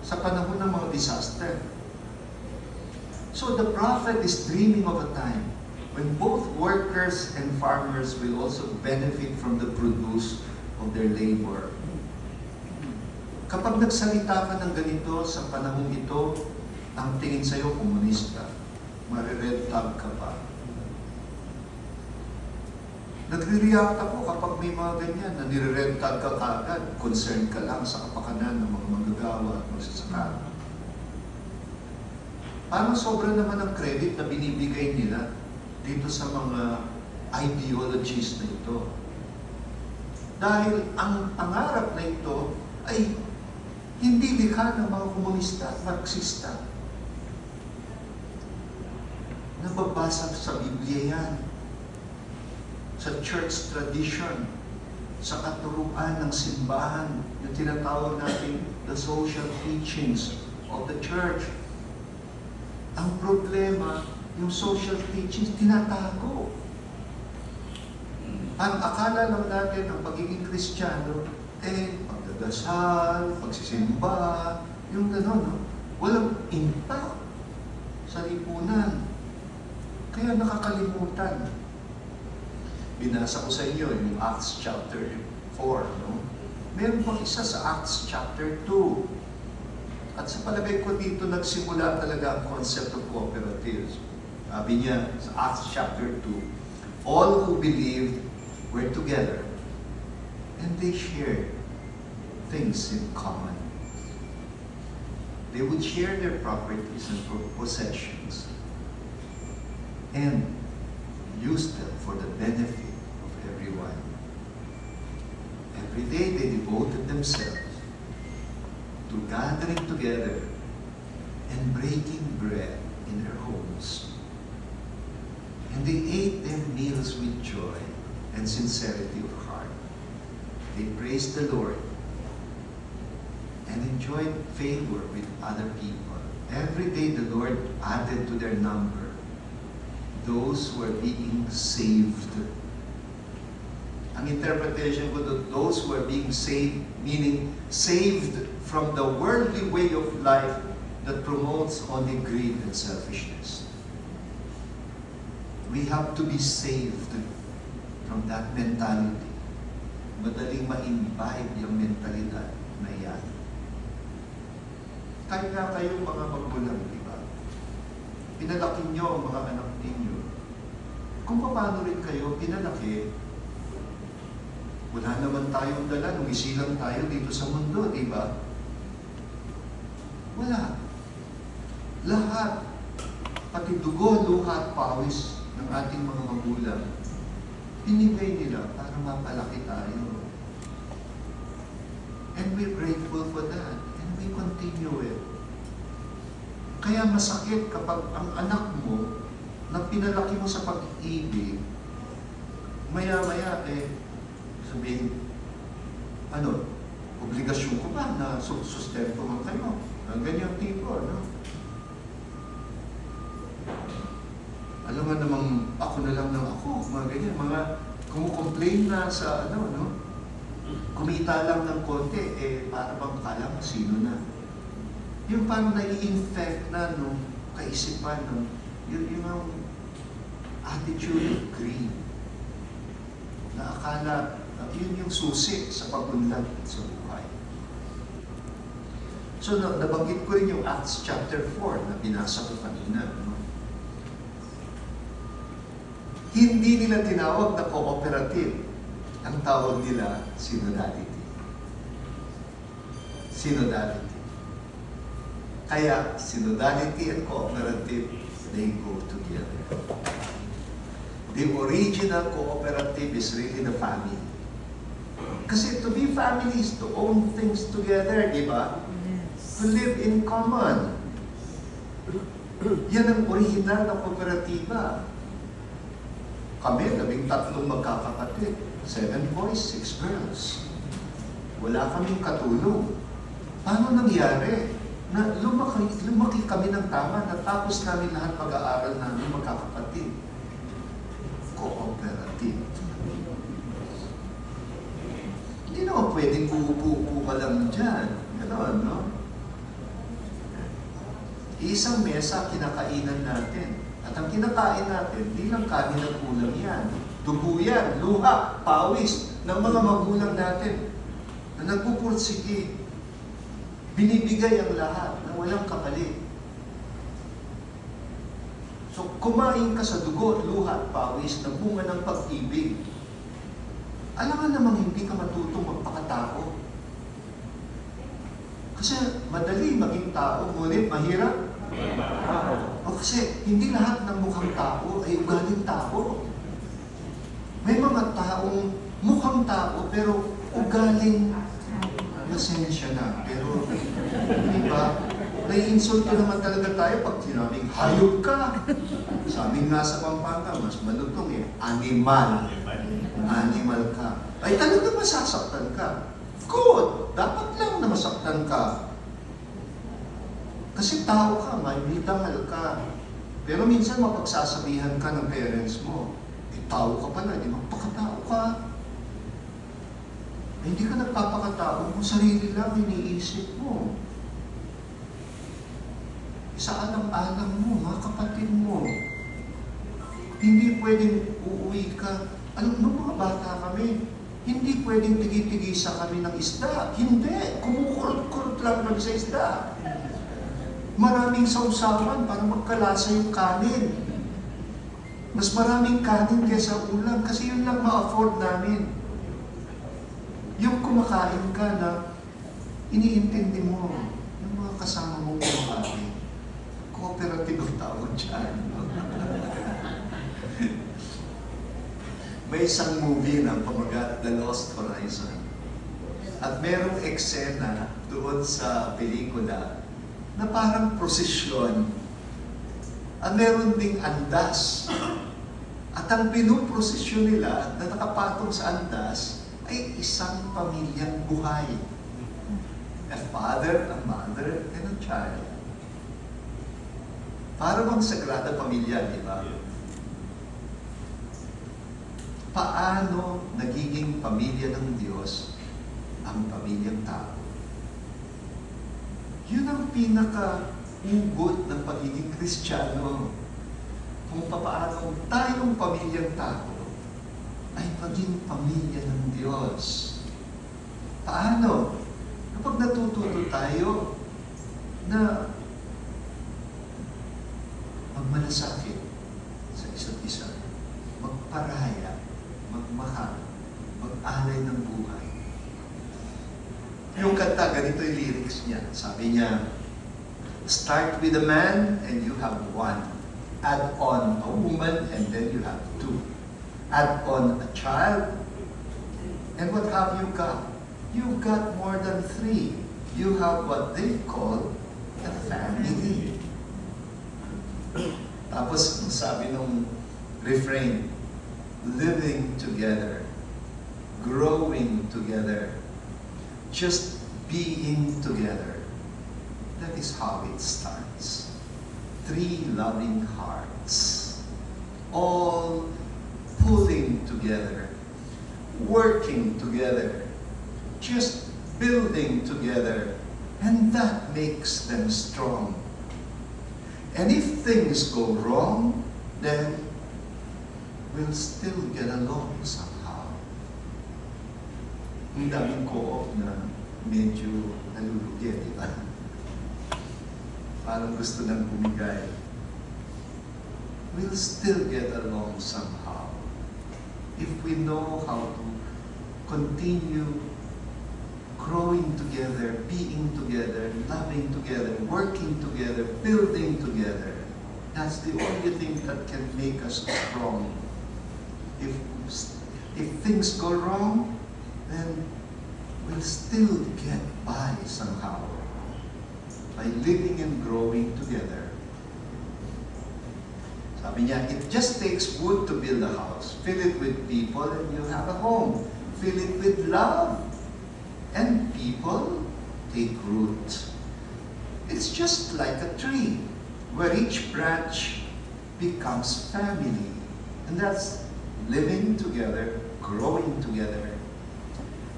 sa panahon ng mga disaster. So the prophet is dreaming of a time when both workers and farmers will also benefit from the produce of their labor. Kapag nagsalita ka ng ganito sa panahong ito, ang tingin sa'yo komunista, marired tag ka pa. Nagre-react ako kapag may mga ganyan na nire-red tag ka kagad, concerned ka lang sa kapakanan ng mga manggagawa at magsasaka. Parang sobra naman ang credit na binibigay nila dito sa mga ideologies na ito. Dahil ang pangarap na ito ay hindi likha ng mga komunista at marksista. Nababasa sa Biblia yan, sa church tradition, sa katuruan ng simbahan, yung tinatawag natin the social teachings of the church. Ang problema, yung social teachings, tinatago. Ang akala lang natin, ang pagiging Kristiyano, pagdadasal, pagsisimba, yung gano'n, no? Walang impact sa lipunan. Kaya nakakalimutan. Binasa ko sa inyo yung Acts chapter 4, no? Meron pang isa sa Acts chapter 2. At sa palagay ko dito, nagsimula talaga ang concept of cooperatives. Sabi niya sa Acts chapter 2, all who believed were together and they shared things in common. They would share their properties and possessions and use them for the benefit of everyone. Every day they devoted themselves to gathering together and breaking bread in their homes. And they ate their meals with joy and sincerity of heart. They praised the Lord and enjoyed favor with other people. Every day the Lord added to their number those who are being saved. Ang interpretation ko doon, those who are being saved, meaning saved from the worldly way of life that promotes only greed and selfishness. We have to be saved from that mentality. Madaling ma-imbibe yung mentalidad na yan. Kaya kayong mga magulang, di ba? Pinalaki nyo ang mga anak ninyo. Kung paano rin kayo pinalaki, wala naman tayong dala nung isilang tayo dito sa mundo, di ba? Wala. Lahat, pati dugo, luha at pawis ng ating mga magulang, binigay nila para mapalaki tayo. And we're grateful for that. And we continue it. Kaya masakit kapag ang anak mo na pinalaki mo sa pag-ibig, maya-maya sabihin, obligasyon ko ba na sustento mo kayo? Ang ganyang tipo, no? Alam nga namang ako na lang ng ako, mga ganyan, mga kumukomplain na sa kumita lang ng konti, para bang kala mo sino na. Yung parang nai-infect na kaisipan, yung attitude of greed. Na akala, yun yung susi sa pagunlad sa buhay. So, nabanggit ko rin yung Acts chapter 4 na binasa ko kanina. No? Hindi nila tinawag na cooperative. Ang tawag nila, synodality. Synodality. Kaya, synodality and cooperative, they go together. The original cooperative is really the family. Kasi to be family is to own things together, di ba? To live in common. Yan ang original na kooperatiba. Kami, 13 magkakapatid. 7 boys, 6 girls. Wala kaming katulong. Paano nangyari? Na lumaki kami ng tama, natapos namin lahat pag-aaral namin magkakapatid. Cooperative. Hindi naman pwedeng uupo ka lang dyan. Gano'n, no? Isang mesa, kinakainan natin. At ang kinakain natin, di lang kanin at ulam yan. Dugo yan, luha, pawis ng mga magulang natin na nagpupursige. Binibigay ang lahat na walang kapalit. So, kumain ka sa dugo, luha, pawis na bunga ng pag-ibig. Alam nga namang hindi ka matutong magpakatao. Kasi madali maging tao, ngunit mahirap. O kasi hindi lahat ng mukhang tao ay ugaling tao. May mga taong mukhang tao pero ugaling nasensya na. Pero, di ba? Nai-insulto naman talaga tayo pag sinabing hayop ka. Sabi nga sa Pampanga, mas malutong animal. Animal ka. Ay talaga masasaktan ka. Good! Dapat lang na masaktan ka. Kasi tao ka, may dangal ka. Pero minsan mapagsasabihan ka ng parents mo, tao ka pala, di magpakatao ka. Hindi ka nagpapakatao kung sarili lang iniisip mo. Sa alam-alam mo, mga kapatid mo. Hindi pwedeng uuwi ka. Alam mo, mga bata kami, Hindi pwedeng tigi-tigisa kami ng isda. Hindi. Kumukurot-kurot lang kami sa isda. Maraming sausawan para magkalasa yung kanin. Mas maraming kanin kaysa ulam kasi yun lang ma-afford namin. Yung kumakain ka na iniintindi mo yung mga kasama mong kumakain. Cooperative ang tawag dyan. May isang movie na pamagat The Lost Horizon. At merong eksena doon sa pelikula na parang prosesyon. At meron ding andas. At ang pinuprosesyon nila na nakapatong sa andas ay isang pamilyang buhay. A father, a mother, and a child. Para bang Sagrada Pamilya, di ba? Paano nagiging pamilya ng Diyos ang pamilyang tao? Yun ang pinaka-ugot ng pagiging Kristiyano. Kung paano tayong pamilyang tao ay maging pamilya ng Diyos. Paano? Kapag natututo tayo na magmalasakit sa isa't isa, magparaya, magmahal, mag-alay ng buhay. Yung kanta, ganito yung lyrics niya. Sabi niya, start with a man and you have one. Add on a woman and then you have two. Add on a child and what have you got? You've got more than three. You have what they call a family. Tapos sabi nung refrain, living together, growing together, just being together. That is how it starts. Three loving hearts, all pulling together, working together, just building together, and that makes them strong. And if things go wrong, then we'll still get along somehow. Ang daming co-op na medyo nalulugi, di ba? Parang gusto nang bumigay. We'll still get along somehow if we know how to continue growing together, being together, loving together, working together, building together. That's the only thing that can make us strong. If things go wrong, then we'll still get by somehow by living and growing together. Sabi niya, it just takes wood to build a house. Fill it with people and you have a home. Fill it with love and people take root. It's just like a tree where each branch becomes family. And that's living together, growing together,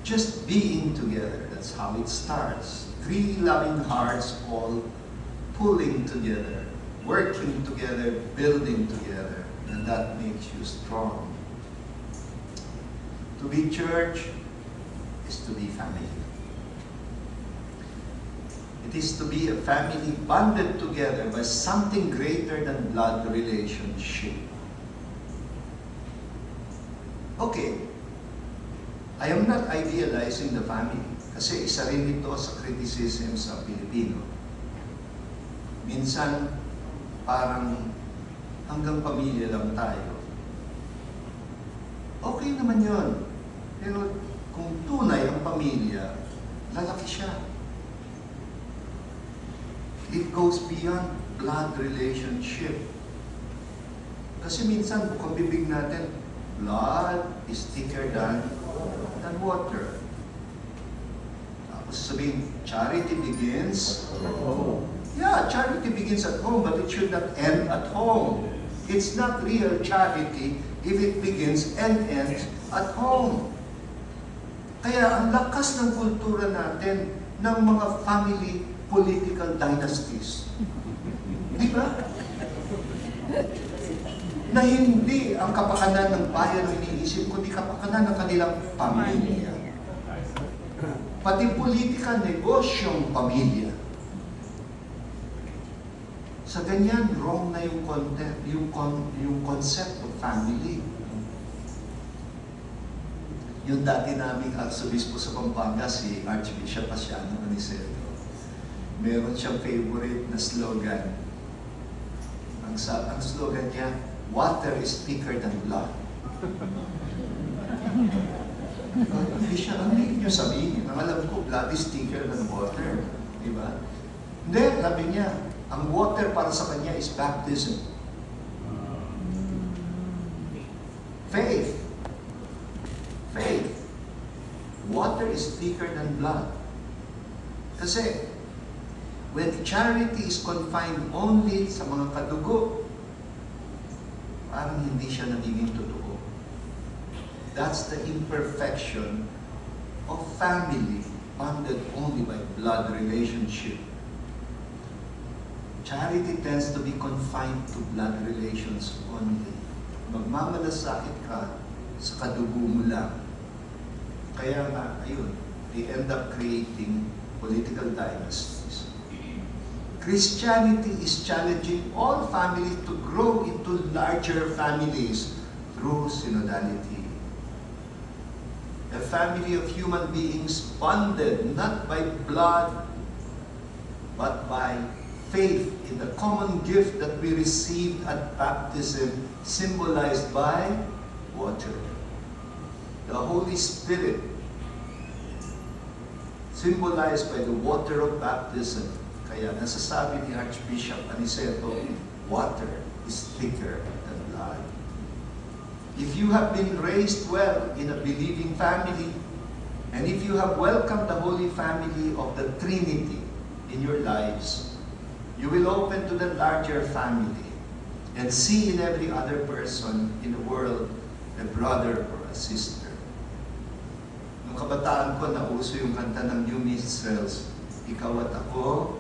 just being together. That's how it starts. Three loving hearts all pulling together, working together, building together. And that makes you strong. To be church is to be family. It is to be a family bonded together by something greater than blood relationship. Okay, I am not idealizing the family kasi isa rin ito sa criticism sa Pilipino. Minsan, parang hanggang pamilya lang tayo. Okay naman yun. Pero kung tunay ang pamilya, lalaki siya. It goes beyond blood relationship. Kasi minsan, bukang bibig natin, blood is thicker than water. Tapos sabihin, charity begins at home. Yeah, charity begins at home, but it should not end at home. It's not real charity if it begins and ends at home. Kaya ang lakas ng kultura natin ng mga family political dynasties. Di ba? na hindi ang kapakanan ng bayan ang iniisip, kundi kapakanan ng kanilang pamilya. Pati politika, negosyong pamilya. Sa ganyan, wrong na yung concept, yung concept of family. Yung dati naming arsobispo sa Pampanga, si Archbishop Asiano Aniceto, meron siyang favorite na slogan. Ang slogan niya, water is thicker than blood. Hindi siya, ano yung niyo sabihin? Ang alam ko, blood is thicker than water. Diba? Hindi, sabi niya, ang water para sa kanya is baptism. Faith. Faith. Water is thicker than blood. Kasi, when charity is confined only sa mga kadugo, parang hindi siya nagiging totoo. That's the imperfection of family bonded only by blood relationship. Charity tends to be confined to blood relations only. Magmamalasakit ka sa kadugo mo lang. Kaya nga, ayun, they end up creating political dynasties. Christianity is challenging all families to grow into larger families through synodality. A family of human beings bonded not by blood, but by faith in the common gift that we received at baptism, symbolized by water. The Holy Spirit, symbolized by the water of baptism. Kaya nasasabi ni Archbishop Aniceto, water is thicker than blood. If you have been raised well in a believing family, and if you have welcomed the Holy Family of the Trinity in your lives, you will open to the larger family and see in every other person in the world a brother or a sister. Nung kabataan ko, nauso yung kanta ng New Minstrels, ikaw at ako,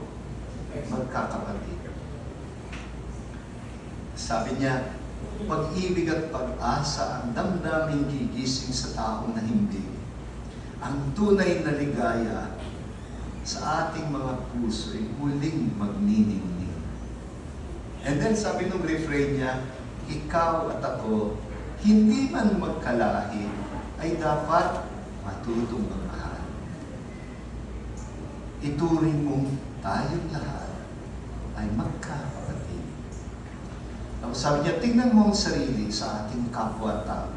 magkakapatid. Sabi niya, pag-ibig at pag-asa ang damdaming gigising sa taong nahimbing. Ang tunay na ligaya sa ating mga puso ay muling magniningning. And then sabi nung refrain niya, ikaw at ako, hindi man magkalahi, ay dapat matutong magmahal. Ituring mong tayong lahat ay magkakapatid. Tapos sabi niya, tingnan mo ang sarili sa ating kapwa-tao.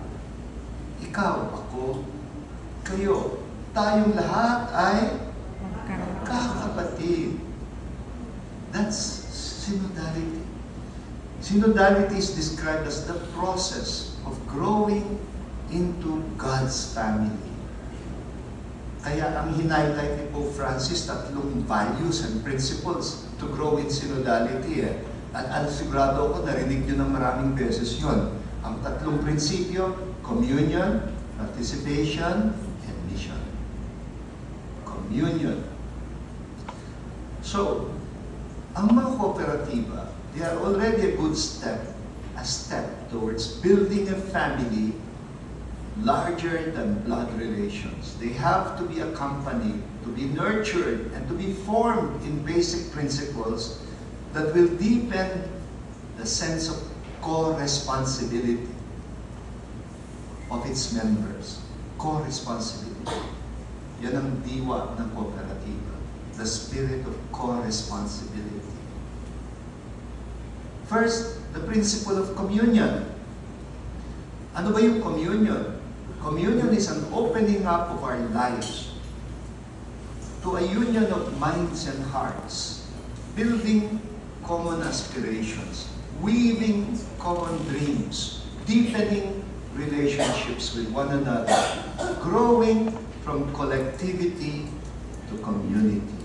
Ikaw, ako, kayo, tayong lahat ay magkakapatid. That's synodality. Synodality is described as the process of growing into God's family. Kaya ang hinighlight ni Pope Francis, 3 values and principles to grow in synodality. At sigurado ako, narinig nyo ng maraming beses yun. Ang 3 prinsipyo, communion, participation, and mission. Communion. So, ang mga kooperatiba, they are already a good step towards building a family larger than blood relations. They have to be accompanied, to be nurtured, and to be formed in basic principles that will deepen the sense of co-responsibility of its members. Co-responsibility. Yan ang diwa ng kooperatiba. The spirit of co-responsibility. First, the principle of communion. Ano ba yung communion? Communion is an opening up of our lives to a union of minds and hearts, building common aspirations, weaving common dreams, deepening relationships with one another, growing from collectivity to community.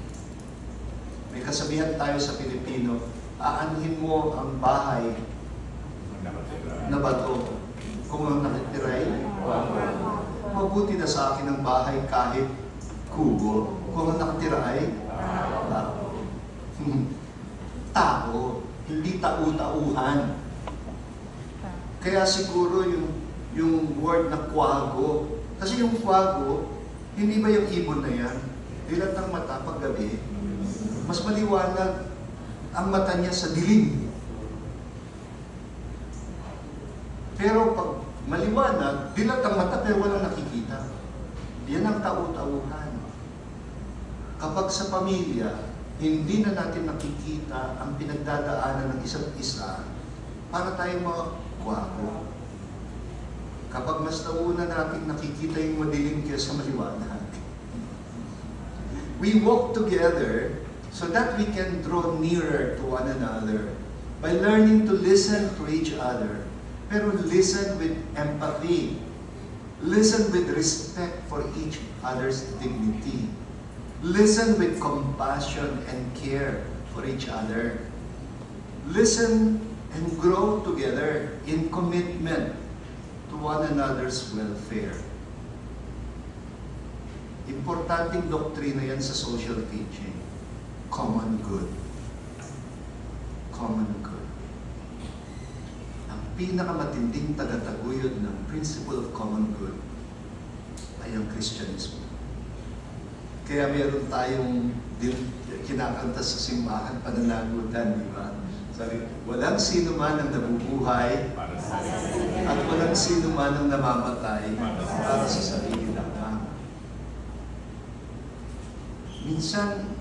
May kasabihan tayo sa Pilipino, aanhin mo ang bahay na bato. Kung ang nakitiray, mabuti na sa akin ang bahay kahit kubo. Kung ang nakatira ay tao, hindi tau-tauhan. Kaya siguro yung word na kwago, kasi yung kwago, hindi ba yung ibon na yan? Dilat ng mata pag gabi, mas maliwanag ang mata niya sa dilim. Pero pag maliwanag, dilat ang mata pero walang nakikita. Yan ang tau-tauhan. Kapag sa pamilya, hindi na natin nakikita ang pinagdadaanan ng isa't isa para tayong mga kwago. Kapag mas nauna natin nakikita yung madilim kaysa maliwanag, we walk together so that we can draw nearer to one another by learning to listen to each other. Pero listen with empathy. Listen with respect for each other's dignity. Listen with compassion and care for each other. Listen and grow together in commitment to one another's welfare. Importanteng doktrina yan sa social teaching. Common good. Common good. Ang pinakamatinding tagataguyod ng principle of common good ay ang Kristyanismo. Kaya meron tayong kinakanta sa simbahan, pananagutan, di ba? Sabi, walang sino man ang nabubuhay at walang sino man ang namamatay para sa sarili lamang. Minsan,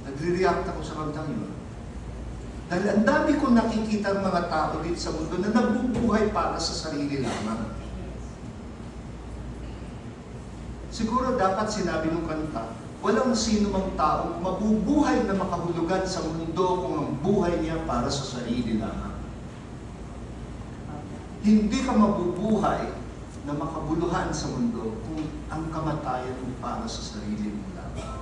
nagre-react ako sa kantang yun. Dahil ang dami kong nakikita ng mga tao dito sa mundo na nabubuhay para sa sarili lamang. Siguro dapat sinabi ng kanta, walang sino mang taong mabubuhay na makahulugan sa mundo kung ang buhay niya para sa sarili lamang. Hindi ka mabubuhay na makabuluhan sa mundo kung ang kamatayan mo para sa sarili mo lamang.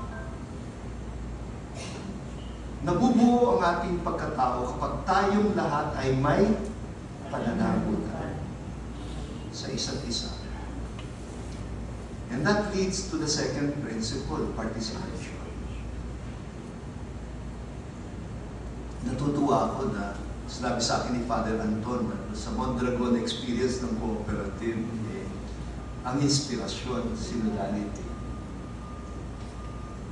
Nabubuo ang ating pagkatao kapag tayong lahat ay may pananagutan sa isa't isa. And that leads to the second principle, participation. Natutuwa ako na sinabi sa akin ni Father Anton sa Mondragon experience ng cooperative, ang inspirasyon, synodality.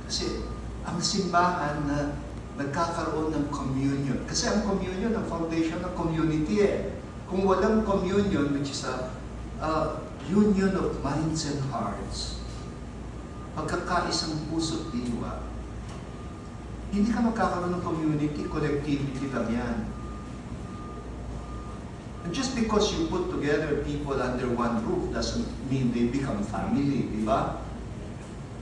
Kasi ang simbahan na nagkakaroon ng communion. Kasi ang communion, ang foundation ng community Kung walang communion, which is a union of minds and hearts, pagkakaisang puso't diwa, hindi ka magkakaroon ng community, collectivity lang yan. And just because you put together people under one roof doesn't mean they become family, di ba?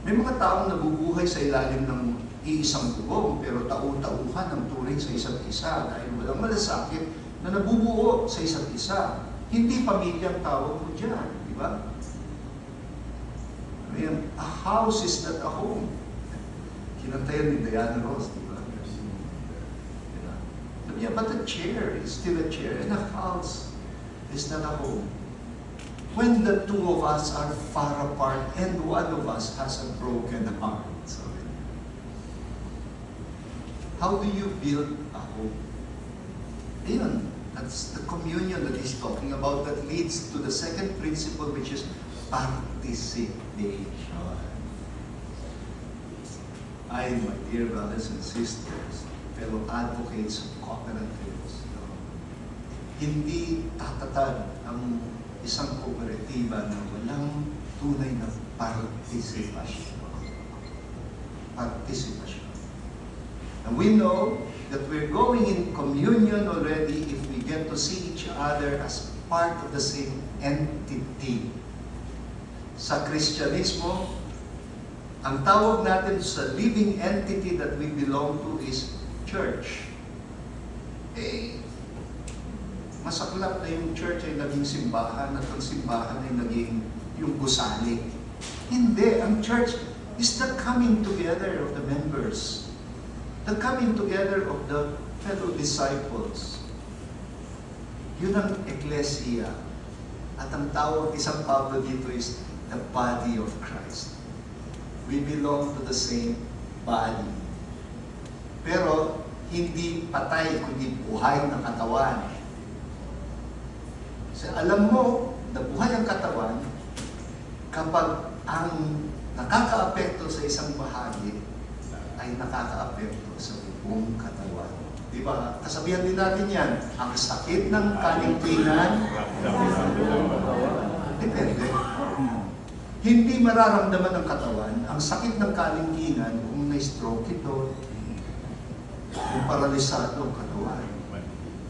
May mga taong nabubuhay sa ilalim ng iisang bubong, pero tau-tauhan ang turing sa isa't isa dahil walang malasakit na nabubuo sa isa't isa. Hindi pamilya ang tawag mo dyan, di ba? Ayan, a house is not a home. Kinantayan ni Diana Ross, di ba? Yeah, but a chair is still a chair, and a house is not a home. When the two of us are far apart and one of us has a broken heart, so, how do you build a home? Ayun, that's the communion that he's talking about that leads to the second principle, which is participation. I, my dear brothers and sisters, fellow advocates of cooperatives, hindi tatatag ang isang kooperatiba na walang tunay na participation. Participation. And we know that we're going in communion already if we get to see each other as part of the same entity. Sa Kristyanismo, ang tawag natin sa living entity that we belong to is church. Masaklap na yung church ay naging simbahan at ang simbahan ay naging yung gusali. Hindi. Ang church is the coming together of the members. The coming together of the fellow disciples. Yun ang ecclesia. At ang tawag ni San Pablo dito is the body of Christ. We belong to the same body. Pero hindi patay, kundi buhay na katawan. Kasi alam mo na buhay ang katawan kapag ang nakakaapekto sa isang bahagi ay nakakaapekto sa buong katawan. Di ba? Kasabihan din natin yan, ang sakit ng kalingkingan, depende. Hindi mararamdaman ng katawan ang sakit ng kalingkingan kung may stroke ito, kung paralisado ang katawan.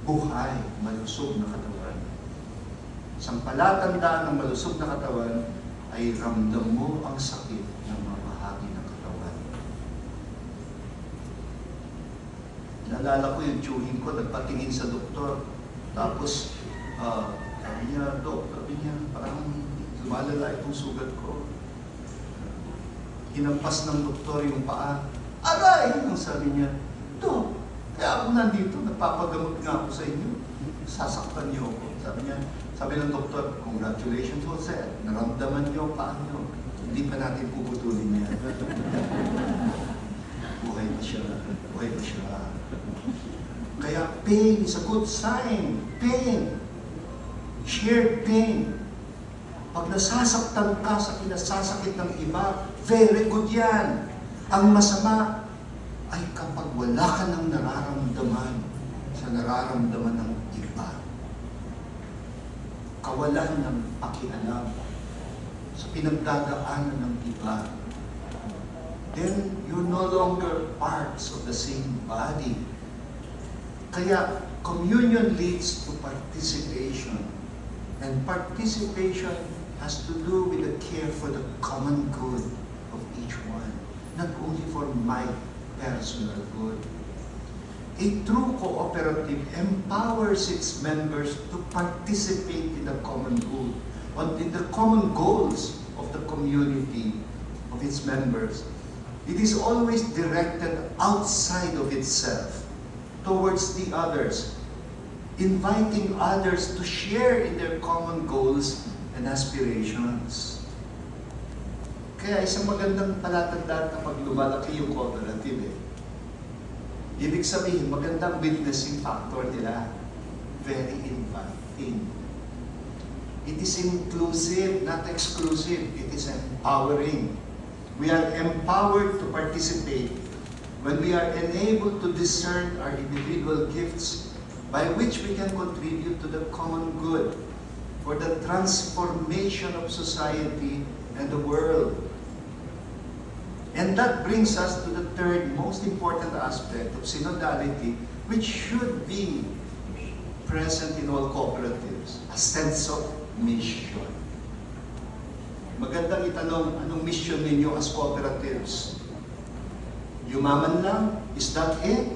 Buhay, malusog na katawan. Isang palatandaan ng malusog na katawan ay ramdam mo ang sakit ng mga bahagi ng katawan. Naalala ko yung tiyuhin ko, nagpatingin sa doktor. Tapos, sabi niya, Dok, sabi niya, parang lumalala itong sugat ko. Hinampas ng doktor yung paa. Aray! Ang sabi niya, Dok, kaya ako nandito, nagpapagamot nga ako sa inyo. Sasaktan niyo ako. Sabi ng doktor, congratulations Jose, naramdaman niyo ang paa niyo. Hindi pa natin puputulin niya. Buhay pa siya. Buhay pa siya. Kaya pain is a good sign. Pain. Shared pain. Pag nasasaktan ka sa kinasasakit ng iba, very good yan. Ang masama ay kapag wala ka ng nararamdaman sa nararamdaman ng iba. Kawalan ng pakialam sa pinagdadaanan ng iba. Then, you're no longer parts of the same body. Kaya, communion leads to participation. And participation has to do with the care for the common good of each one. Not only for my personal good. A true cooperative empowers its members to participate in the common good, in the common goals of the community, of its members. It is always directed outside of itself, towards the others, inviting others to share in their common goals and aspirations. Kaya isang magandang palatandaan kapag lumalaki yung cooperative Ibig sabihin, magandang witnessing factor nila. Very inviting. It is inclusive, not exclusive. It is empowering. We are empowered to participate when we are enabled to discern our individual gifts by which we can contribute to the common good for the transformation of society and the world. And that brings us to the third most important aspect of synodality, which should be present in all cooperatives, a sense of mission. Magandang itanong, anong mission ninyo as cooperatives? Yumaman lang? Is that it?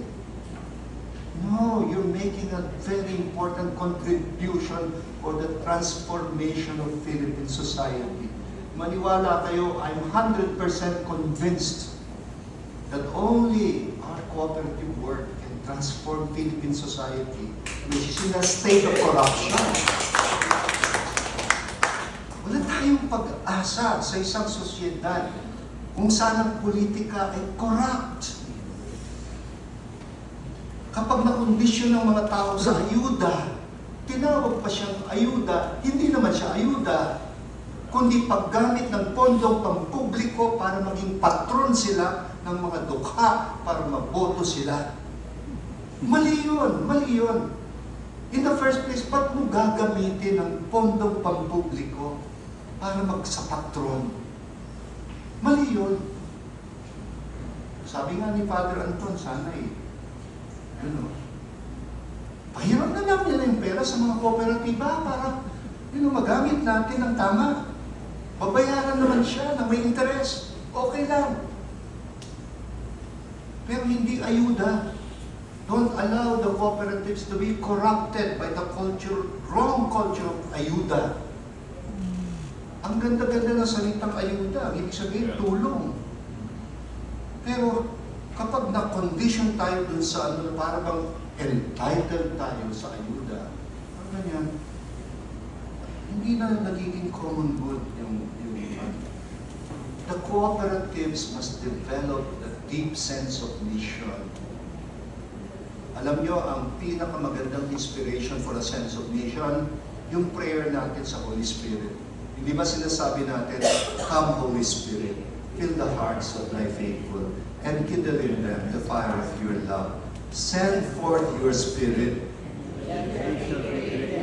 No, you're making a very important contribution for the transformation of Philippine society. Maniwala kayo, I'm 100% convinced that only our cooperative work can transform Philippine society, which is in a state of corruption. Wala tayong pag-asa sa isang sosyedad kung saan ang politika ay corrupt. Kapag nakondisyon ng mga tao sa ayuda, tinawag pa siyang ayuda, hindi naman siya ayuda, kundi paggamit ng pondong pampubliko para maging patron sila ng mga dukha para maboto sila. Mali yun, mali yun. In the first place, ba't mo gagamitin ng pondong pampubliko para magsapatron? Mali yun. Sabi nga ni Father Anton, sana pahiram na lang nila yung pera sa mga kooperatiba para magamit natin ng tama. Babayaran naman siya na may interest. Okay lang. Pero hindi ayuda. Don't allow the cooperatives to be corrupted by the wrong culture of ayuda. Ang ganda-ganda ng salitang ayuda, ibig sabihin tulong. Pero kapag na-condition tayo dun sa para bang entitled tayo sa ayuda, ganyan, hindi na nagiging common good yung The cooperatives must develop a deep sense of mission. Alam nyo, ang pinakamagandang inspiration for a sense of mission yung prayer natin sa Holy Spirit. Hindi ba sinasabi natin, "Come, Holy Spirit, fill the hearts of thy faithful, and kindle in them the fire of your love. Send forth your Spirit."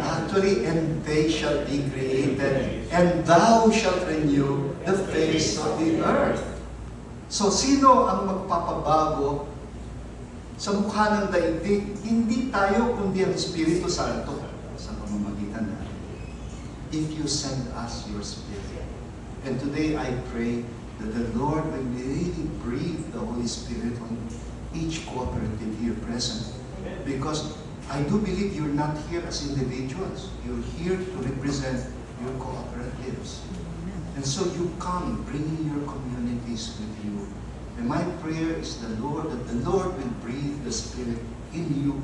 Actually, "and they shall be created, and thou shalt renew the face of the earth." So, sino ang magpapabago sa mukha ng daigdig? Hindi tayo, kundi ang Espiritu Santo sa pamamagitan natin. If you send us your Spirit. And today I pray that the Lord will really breathe the Holy Spirit on each cooperative here present. Because I do believe you're not here as individuals. You're here to represent your cooperatives. And so you come bringing your communities with you. And my prayer is that the Lord will breathe the Spirit in you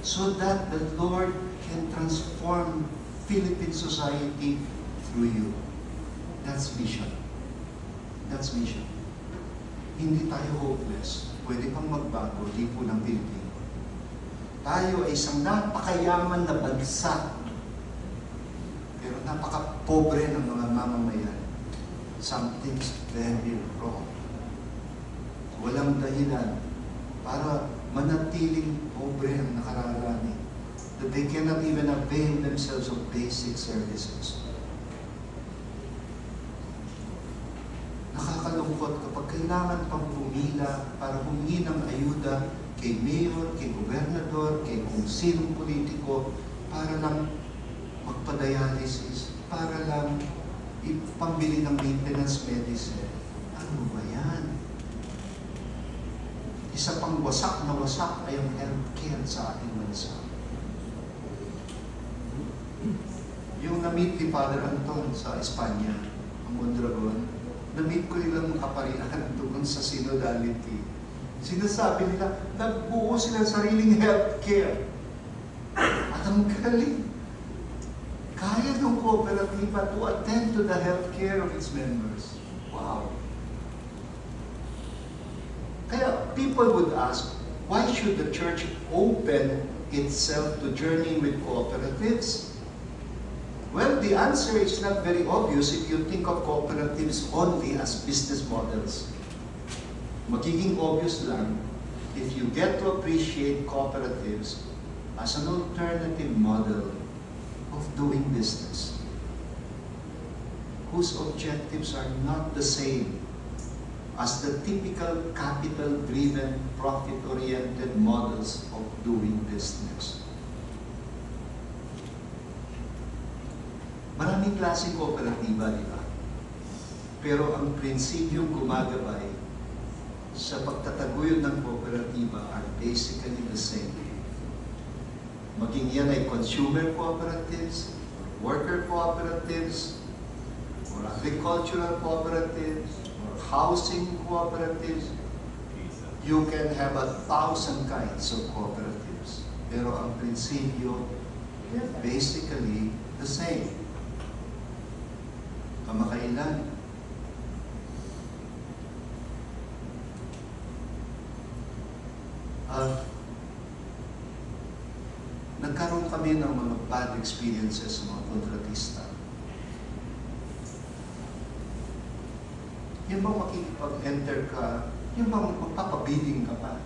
so that the Lord can transform Philippine society through you. That's vision. That's vision. Hindi tayo hopeless. Pwede pang magbago, di po ng Pilipino. Tayo ay isang napakayaman na bansa. Pero napaka-pobre ng mga mamamayan. Something's very wrong. Walang dahilan para manatiling pobre ang nakararami. That they cannot even avail themselves of basic services. Nakakalungkot kapag kailangan pang pumila para humingi ng ayuda kay mayor, kay gobernador, kay kung sinong politiko, para lang magpa-dialysis, para lang ipambili ng maintenance medicine. Ano ba yan? Isa pang wasak na wasak ay ang healthcare sa ating bansa. Yung na-meet ni Father Anton sa Espanya, ang Mondragon, na-meet ko nilang kaparian doon sa synodality. Sinasabi nila, nagbuo sila ng sariling healthcare. At ang galing. Kaya ng kooperatiba to attend to the healthcare of its members. Wow. Kaya people would ask, why should the church open itself to journey with cooperatives? Well, the answer is not very obvious if you think of cooperatives only as business models. Magiging obvious lang if you get to appreciate cooperatives as an alternative model of doing business, whose objectives are not the same as the typical capital-driven, profit-oriented models of doing business. Maraming klaseng kooperatiba, di ba? Pero ang prinsipyong gumagabay sa pagtataguyod ng kooperatiba are basically the same. Maging yan ay consumer cooperatives, or worker cooperatives, or agricultural cooperatives, or housing cooperatives, you can have 1,000 kinds of cooperatives. Pero ang prinsipyo, basically the same. Kamakailan, nagkaroon kami ng mga bad experiences sa mga kontratista. Yung bang makikipag-enter ka, yung bang magpapabidding ka pa.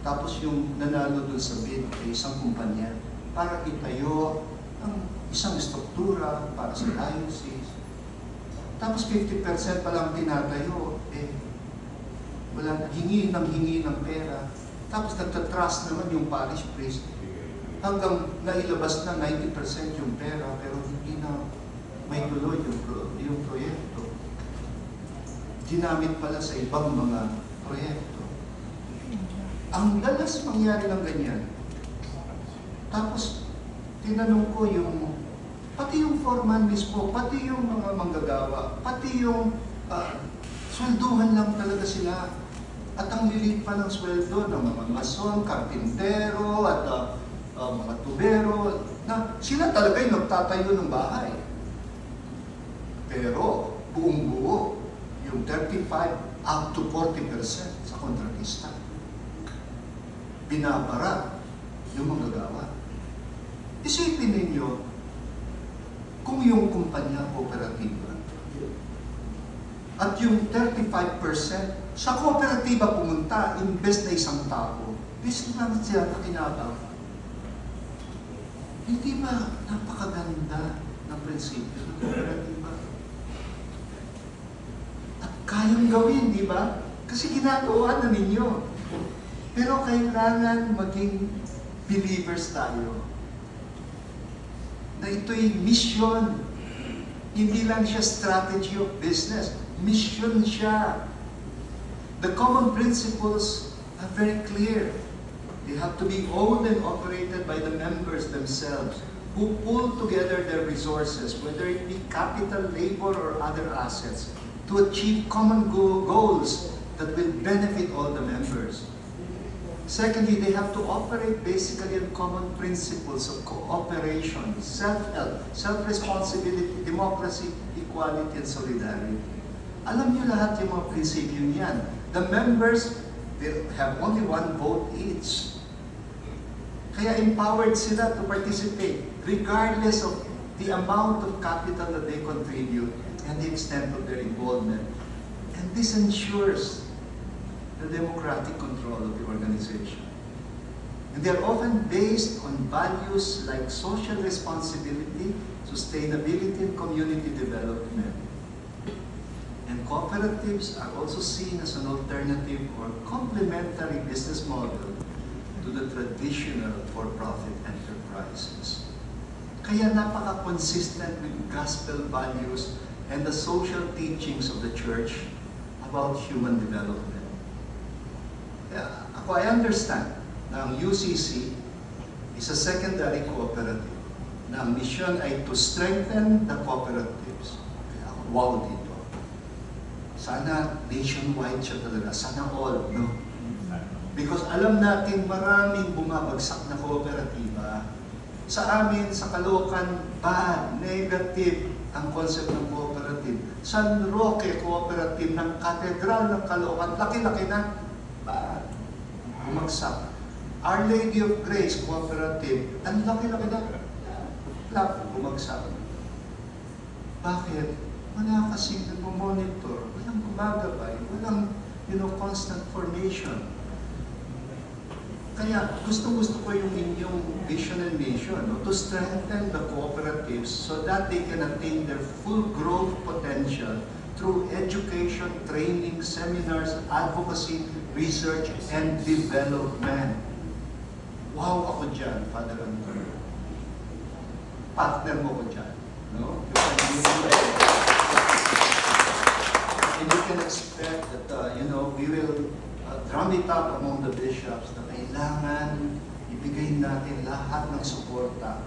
Tapos yung nanalo dun sa bid ay isang kumpanya para itayo ang isang struktura para sa diocese. Tapos 50% pa lang tinatayo, walang hingi ng pera. Tapos nagtatrust naman yung parish priest. Hanggang nailabas na 90% yung pera, pero hindi na may tuloy yung proyekto. Ginamit pala sa ibang mga proyekto. Ang dalas mangyari ng ganyan. Tapos, tinanong ko pati yung foreman mismo, pati yung mga manggagawa, pati yung swelduhan lang talaga sila. At ang lilit pa ng sweldo ng mga mason, karpintero, at mga tubero, na sila talaga yung nagtatayo ng bahay. Pero, buong buo, yung 35 up to 40% sa kontratista. Binabara yung manggagawa. Isipin ninyo, kung yung kumpanya kooperatiba at yung 35% sa kooperatiba pumunta, imbes na isang tao, bis lang siya nakinabang. Hindi ba napakaganda ng prinsipyo ng kooperatiba? At kayang gawin, di ba? Kasi ginagawa na ninyo. Pero kailangan maging believers tayo. Na ito'y mission. Hindi lang siya strategy of business. Mission siya. The common principles are very clear. They have to be owned and operated by the members themselves who pull together their resources, whether it be capital, labor, or other assets, to achieve common goals that will benefit all the members. Secondly, they have to operate basically on common principles of cooperation, self-help, self-responsibility, democracy, equality, and solidarity. Alam niyo lahat yung mga prinsipyo niyan. The members, they have only one vote each. Kaya empowered sila to participate regardless of the amount of capital that they contribute and the extent of their involvement. And this ensures the democratic control of the organization. And they are often based on values like social responsibility, sustainability, and community development. And cooperatives are also seen as an alternative or complementary business model to the traditional for-profit enterprises. Kaya napaka-consistent with gospel values and the social teachings of the church about human development. I understand na ang UCC is a secondary cooperative na ang mission ay to strengthen the cooperatives. Kaya ako, wow dito. Sana nationwide siya talaga. Sana all, no? Because alam natin maraming bumabagsak na kooperatiba. Sa amin, sa Caloocan, bad, negative ang concept ng cooperative. San Roque Cooperative ng Katedral ng Caloocan, laki-laki na, bad. Bumagsak. Our Lady of Grace Cooperative, ang laki-laki na, bumagsak. Bakit? Wala kasing nag-monitor, walang gumagabay, walang constant formation. Kaya gusto ko yung inyong vision and mission, no? To strengthen the cooperatives so that they can attain their full growth potential through education, training, seminars, advocacy, research, and development. Wow ako dyan, Father Anton. Partner mo ko dyan. No? And you can expect that, we will drum it up among the bishops na kailangan ibigay natin lahat ng suporta.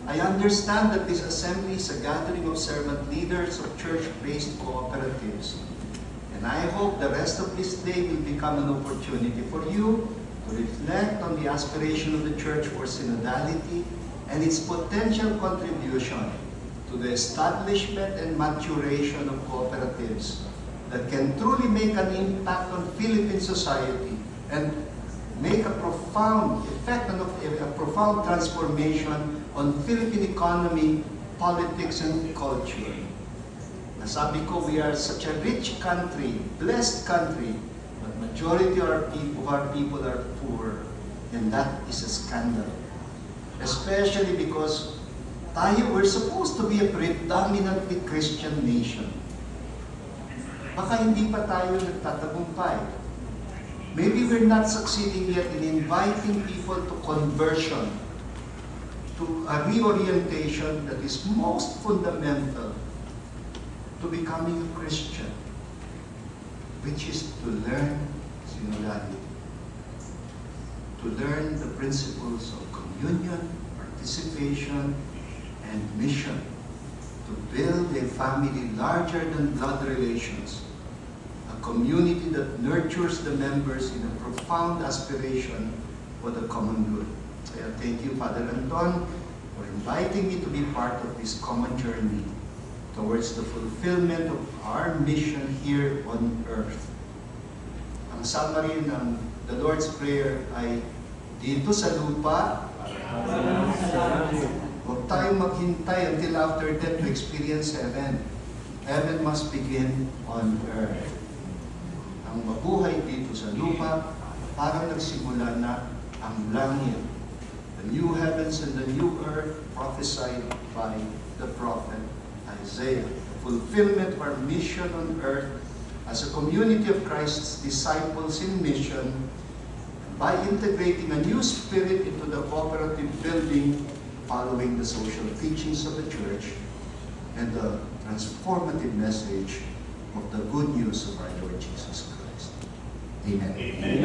I understand that this assembly is a gathering of servant leaders of church-based cooperatives. And I hope the rest of this day will become an opportunity for you to reflect on the aspiration of the church for synodality and its potential contribution to the establishment and maturation of cooperatives that can truly make an impact on Philippine society and make a profound effect and a profound transformation on Philippine economy, politics, and culture. Nasabi ko, we are such a rich country, blessed country, but majority of our people are poor, and that is a scandal. Especially because we're supposed to be a predominantly Christian nation. Baka hindi pa tayo nagtatagumpay. Maybe we're not succeeding yet in inviting people to conversion, to a reorientation that is most fundamental to becoming a Christian, which is to learn synodality, to learn the principles of communion, participation, and mission, to build a family larger than blood relations, a community that nurtures the members in a profound aspiration for the common good. Kaya thank you, Father Anton, for inviting me to be part of this common journey towards the fulfillment of our mission here on earth. Ang summary ng the Lord's Prayer ay, dito sa lupa, Huwag tayong maghintay until after death to experience heaven. Heaven must begin on earth. Ang mabuhay dito sa lupa, parang nagsimula na ang langit. The new heavens and the new earth prophesied by the prophet Isaiah. The fulfillment of our mission on earth as a community of Christ's disciples in mission by integrating a new spirit into the cooperative building following the social teachings of the church and the transformative message of the good news of our Lord Jesus Christ. Amen. Amen.